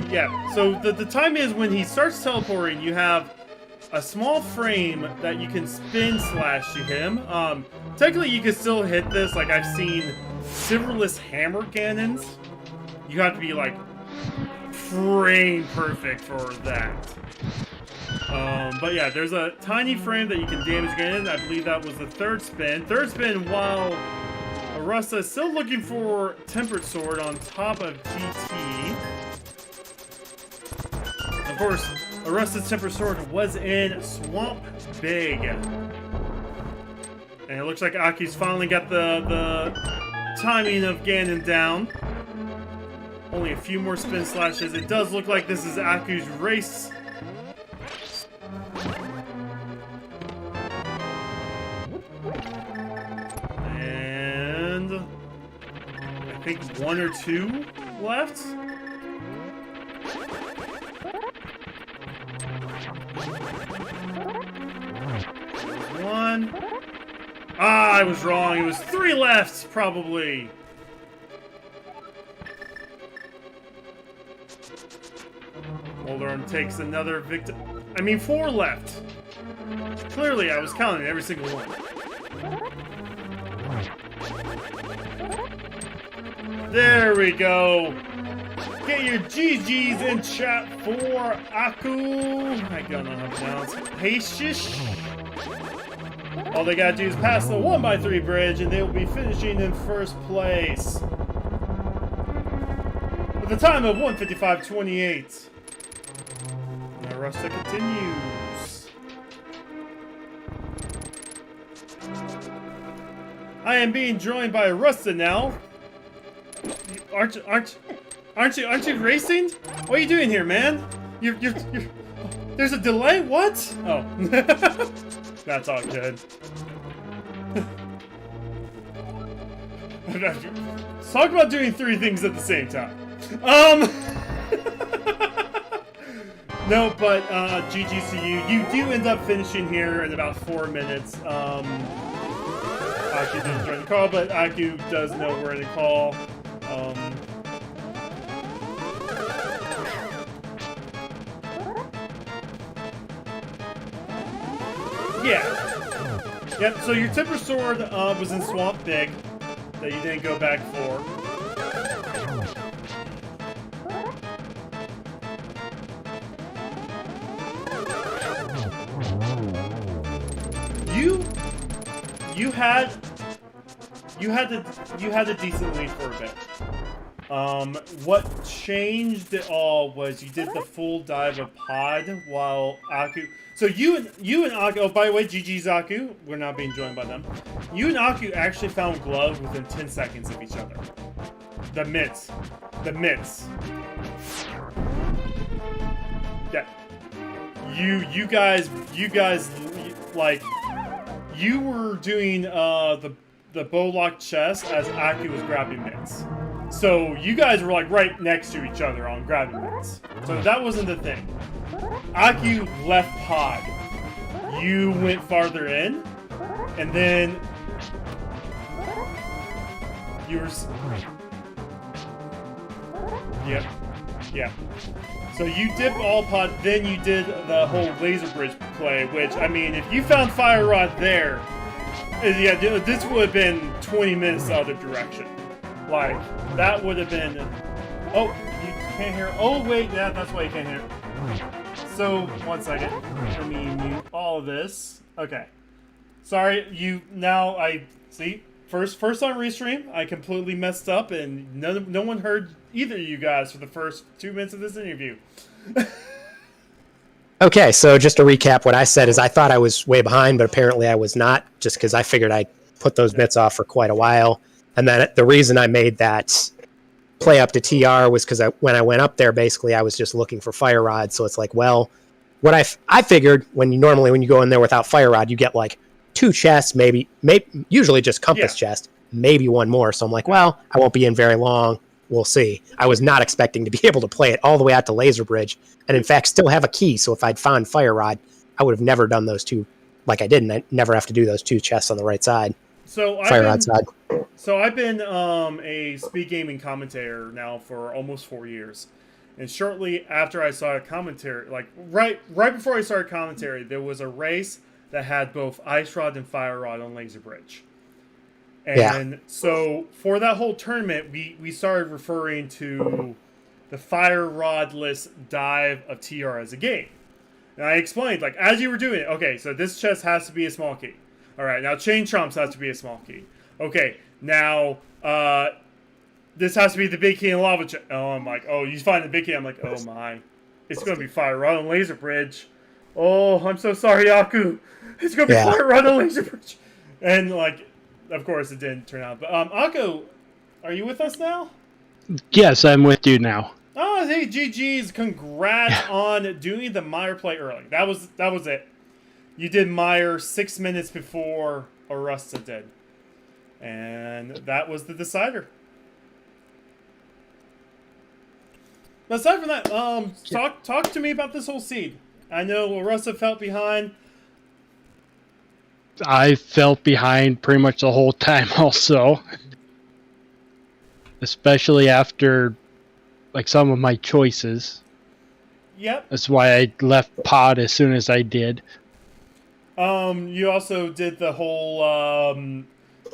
Yeah, so the time is when he starts teleporting, you have a small frame that you can spin slash to him. Technically you can still hit this, like I've seen Silverless Hammer Ganons. You have to be like frame perfect for that. But yeah, there's a tiny frame that you can damage Ganon. I believe that was the 3rd spin. 3rd spin while Arusta is still looking for Tempered Sword on top of GT. Of course, Arusta's Tempered Sword was in Swamp Big. And it looks like Aku's finally got the timing of Ganon down. Only a few more spin slashes. It does look like this is Aku's race. And I think 1 or 2 left. One. Ah, I was wrong. It was 3 left, probably. Oldarm takes another victim. I mean, 4 left. Clearly, I was counting every single one. There we go. Get your GGs in chat for Aku. I don't know how to pronounce it. Hashish. All they gotta do is pass the 1x3 bridge and they will be finishing in 1st place. With a time of 1:55.28. Now Arusta continues. I am being joined by Arusta now. Aren't you racing? What are you doing here, man? You're there's a delay? What? Oh. That's all good. Let's talk about doing 3 things at the same time. No, but GG to you. You do end up finishing here in about 4 minutes. Aku didn't join the call, but Aku does know we're in a call. Yeah. Yep, so your Temper Sword was in Swamp Big that you didn't go back for. You had a decent lead for a bit. What changed it all was you did the full dive of Pod while Aku. So you and Aku. Oh, by the way, GG's Aku. We're not being joined by them. You and Aku actually found gloves within 10 seconds of each other. The mitts. Yeah. You guys, like, you were doing the bow lock chest as Aku was grabbing mitts. So you guys were like right next to each other on grabbing mitts. So that wasn't the thing. Aku left Pod. You went farther in. And then you were... Yep. Yeah. So you dipped all pod, then you did the whole laser bridge play, which, I mean, if you found Fire Rod there, yeah, this would have been 20 minutes the other direction. Like, that would have been... Oh, you can't hear... Oh, wait, yeah, that's why you can't hear. So, 1 second. Let me mute all of this. Okay. Sorry, I... See? First on Restream, I completely messed up, and no one heard either of you guys for the first 2 minutes of this interview. Okay, so just to recap, what I said is I thought I was way behind, but apparently I was not, just because I figured I put those bits off for quite a while. And then the reason I made that play up to TR was because when I went up there, basically I was just looking for Fire Rod. So it's like, well, what I figured when you go in there without Fire Rod, you get like 2 chests, maybe usually just compass chest, maybe 1 more. So I'm like, well, I won't be in very long. We'll see. I was not expecting to be able to play it all the way out to Laser Bridge, and in fact still have a key. So if I'd found Fire Rod, I would have never done those 2 like I didn't. I never have to do those 2 chests on the right side. So Fire Rod side. So I've been a speed gaming commentator now for almost 4 years. And shortly after I started commentary, like right before I started commentary, there was a race that had both Ice Rod and Fire Rod on Laser Bridge. And so for that whole tournament, we started referring to the Fire Rodless dive of TR as a game. And I explained, like, as you were doing it, okay, so this chest has to be a small key. All right, now Chain Chomps has to be a small key. Okay, now this has to be the big key in Lava Chest. Oh, I'm like, oh, you find the big key. I'm like, oh my. It's going to be Fire Rod on Laser Bridge. Oh, I'm so sorry, Aku. It's going to be Fire Rod on Laser Bridge. And, like... Of course, it didn't turn out. But Akko, are you with us now? Yes, I'm with you now. Oh, hey, GG's! Congrats on doing the Meyer play early. That was it. You did Meyer 6 minutes before Arusta did, and that was the decider. But aside from that, talk to me about this whole seed. I know Arusta felt behind. I felt behind pretty much the whole time also. Especially after like some of my choices. Yep. That's why I left pod as soon as I did. You also did the whole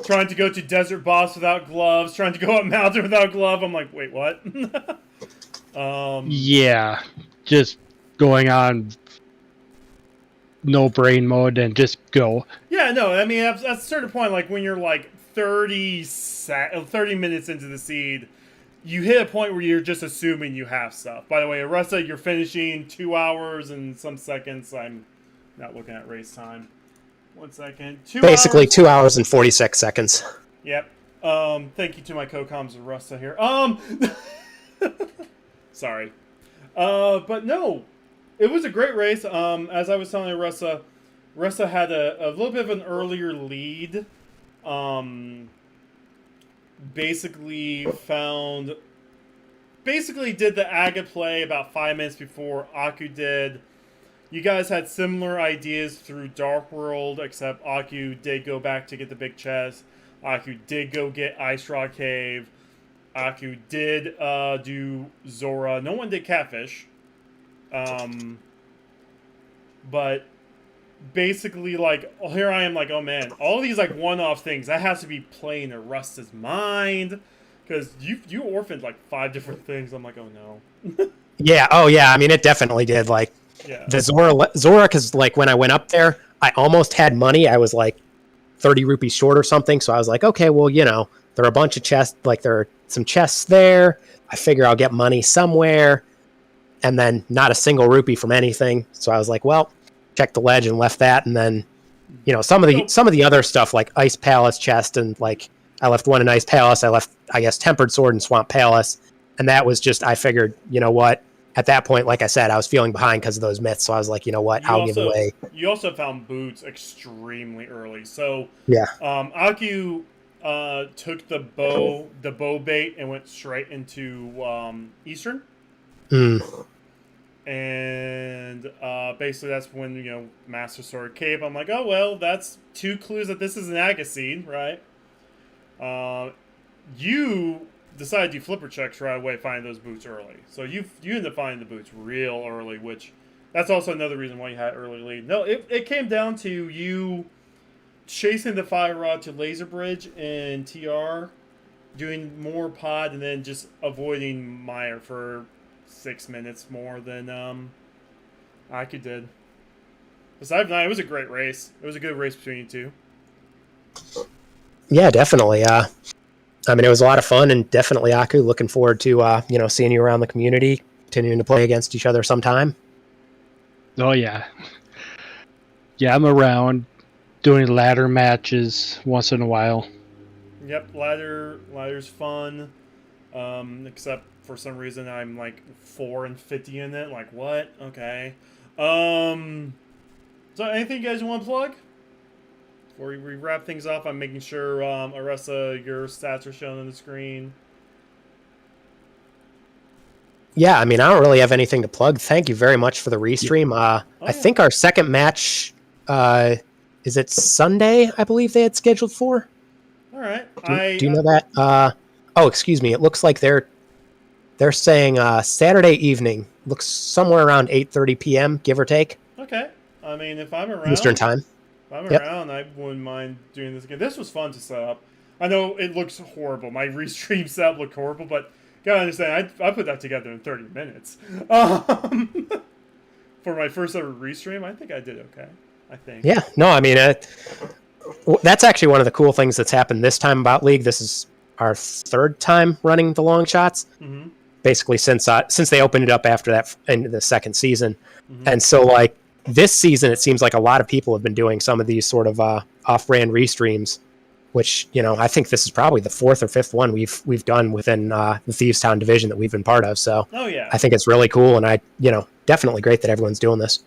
trying to go to Desert Boss without gloves, trying to go up mountain without glove. I'm like, wait, what? Yeah. Just going on no brain mode and just go. Yeah, no, I mean, at a certain point, like, when you're, like, 30 minutes into the seed, you hit a point where you're just assuming you have stuff. By the way, Arusta, you're finishing 2 hours and some seconds. I'm not looking at race time. 1 second. Basically, 2 hours and 46 seconds. Yep. Thank you to my co-coms Arusta here. Sorry. But no, it was a great race. As I was telling Arusta had a little bit of an earlier lead. Basically did the Aga play about 5 minutes before Aku did. You guys had similar ideas through Dark World, except Aku did go back to get the big chest. Aku did go get Ice Rock Cave. Aku did do Zora. No one did Catfish. But basically, like, here I am, like, oh man, all these, like, one-off things, that has to be playing Arusta's mind. Because you orphaned, like, 5 different things. I'm like, oh no. Yeah, oh yeah, I mean, it definitely did. Like, yeah. the Zora, because, like, when I went up there, I almost had money. I was, like, 30 rupees short or something. So I was like, okay, well, you know, there are a bunch of chests. Like, there are some chests there. I figure I'll get money somewhere. And then not a single rupee from anything. So I was like, well, check the ledge and left that. And then, you know, some of the other stuff, like Ice Palace chest, and, like, I left one in Ice Palace. I left, I guess, Tempered Sword in Swamp Palace. And that was just, I figured, you know what? At that point, like I said, I was feeling behind because of those myths. So I was like, you know what? I'll give away. You also found boots extremely early. So yeah, Aku took the bow bait and went straight into Eastern. And basically that's when, Master Sword Cape. I'm like, oh, well, that's 2 clues that this is an Agassiz, right? You decided to flipper checks right away, find those boots early. So you ended up finding the boots real early, which that's also another reason why you had early lead. No, it came down to you chasing the fire rod to Laser Bridge and TR, doing more pod, and then just avoiding Meyer for 6 minutes more than Aki did. Besides that, it was a great race. It was a good race between you two. Yeah, definitely. I mean, it was a lot of fun, and definitely, Aku, looking forward to seeing you around the community, continuing to play against each other sometime. Oh yeah, yeah. I'm around doing ladder matches once in a while. Yep, ladder's fun. Except for some reason I'm like 4 and 50 in it. Like what? Okay. So anything you guys want to plug? Before we wrap things up, I'm making sure Arusta, your stats are shown on the screen. Yeah, I mean, I don't really have anything to plug. Thank you very much for the restream. I think our second match, is it Sunday, I believe they had scheduled for? All right. Do you know that? Oh, excuse me. It looks like they're saying Saturday evening. Looks somewhere around 8:30 p.m., give or take. Okay. I mean, if I'm around... Eastern time. If I'm around, I wouldn't mind doing this again. This was fun to set up. I know it looks horrible. My restream setup looked horrible, but... Gotta understand, I put that together in 30 minutes. For my first ever restream, I think I did okay. I think. Yeah, no, I mean, that's actually one of the cool things that's happened this time about League. This is our 3rd time running the long shots. Mm-hmm. Basically, since they opened it up after that in the 2nd season. Mm-hmm. And so, like, this season, it seems like a lot of people have been doing some of these sort of off-brand restreams, which, I think this is probably the 4th or 5th one we've done within the Thieves Town division that we've been part of. So I think it's really cool, and definitely great that everyone's doing this.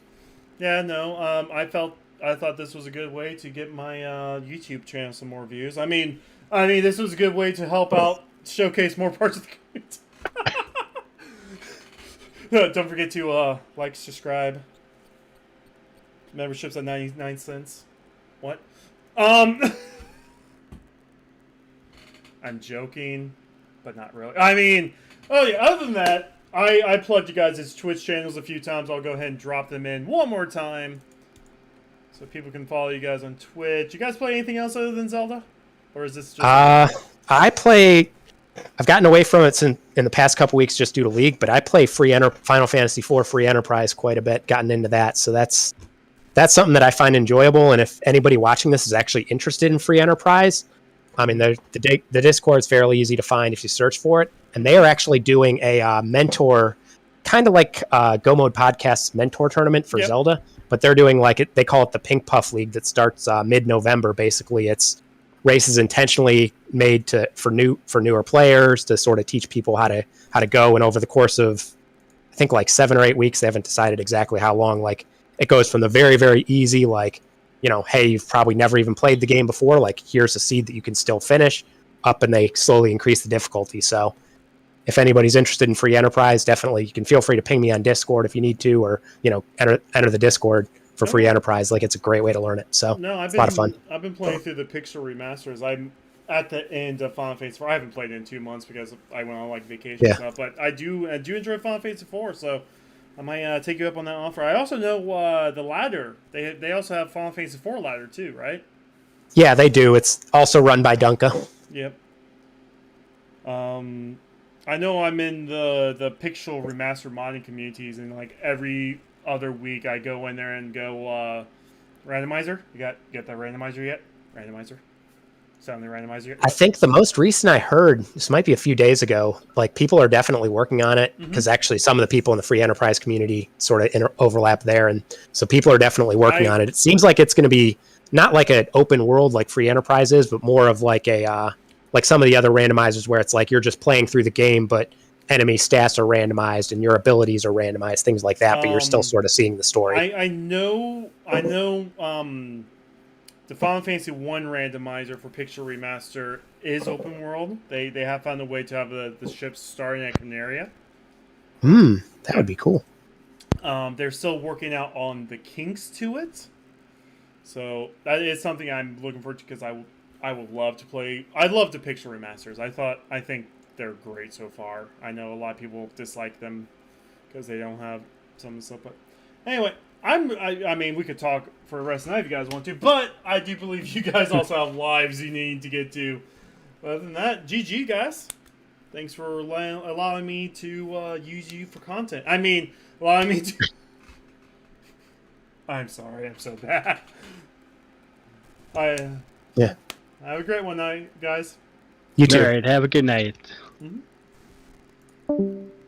Yeah, no, I thought this was a good way to get my YouTube channel some more views. I mean, this was a good way to help out, showcase more parts of the community. Don't forget to like, subscribe. Membership's at 99 cents. What? I'm joking, but not really. I mean, other than that, I plugged you guys' Twitch channels a few times. I'll go ahead and drop them in one more time so people can follow you guys on Twitch. You guys play anything else other than Zelda? Or is this just... I've gotten away from it in the past couple weeks just due to League, but I play Final Fantasy IV Free Enterprise quite a bit, gotten into that. So that's something that I find enjoyable, and if anybody watching this is actually interested in Free Enterprise... I mean, the Discord is fairly easy to find if you search for it. And they are actually doing a mentor, kind of like Go Mode Podcast's mentor tournament for Zelda. But they're doing they call it the Pink Puff League that starts mid-November. Basically, it's races intentionally made for newer players to sort of teach people how to go. And over the course of, I think, 7 or 8 weeks, they haven't decided exactly how long. It goes from the very, very easy, hey, you've probably never even played the game before. Here's a seed that you can still finish up, and they slowly increase the difficulty. So if anybody's interested in Free Enterprise, definitely you can feel free to ping me on Discord if you need to, or, enter the Discord for Free Enterprise. It's a great way to learn it. So it's a lot of fun. I've been playing through the Pixel remasters. I'm at the end of Final Fantasy 4. I haven't played it in 2 months because I went on vacation and stuff, but I do enjoy Final Fantasy 4. So I might take you up on that offer. I also know the ladder. They also have Final Fantasy IV ladder too, right? Yeah, they do. It's also run by Dunka. Yep. I know I'm in the Pixel remaster modding communities, and every other week I go in there and go randomizer. You got that randomizer yet? Randomizer. Sound the randomizer yet? I think the most recent I heard, this might be a few days ago, people are definitely working on it, because actually some of the people in the Free Enterprise community sort of overlap there, and so people are definitely working on it. It seems like it's going to be not like an open world like Free Enterprise is, but more of a some of the other randomizers where it's you're just playing through the game, but enemy stats are randomized and your abilities are randomized, things like that, but you're still sort of seeing the story. I know the Final Fantasy 1 randomizer for Pixel Remaster is open world. They have found a way to have the ships starting at Canaria. That would be cool. They're still working out on the kinks to it. So that is something I'm looking forward to because I would love to play. I'd love to picture remasters. I think they're great so far. I know a lot of people dislike them because they don't have some of the stuff. But anyway, I mean, we could talk for the rest of the night if you guys want to, but I do believe you guys also have lives you need to get to. But other than that, GG, guys. Thanks for allowing me to use you for content. I mean, allowing me to... I'm sorry, I'm so bad. Yeah. Have a great one night, guys. You too. All right, have a good night. Mm-hmm.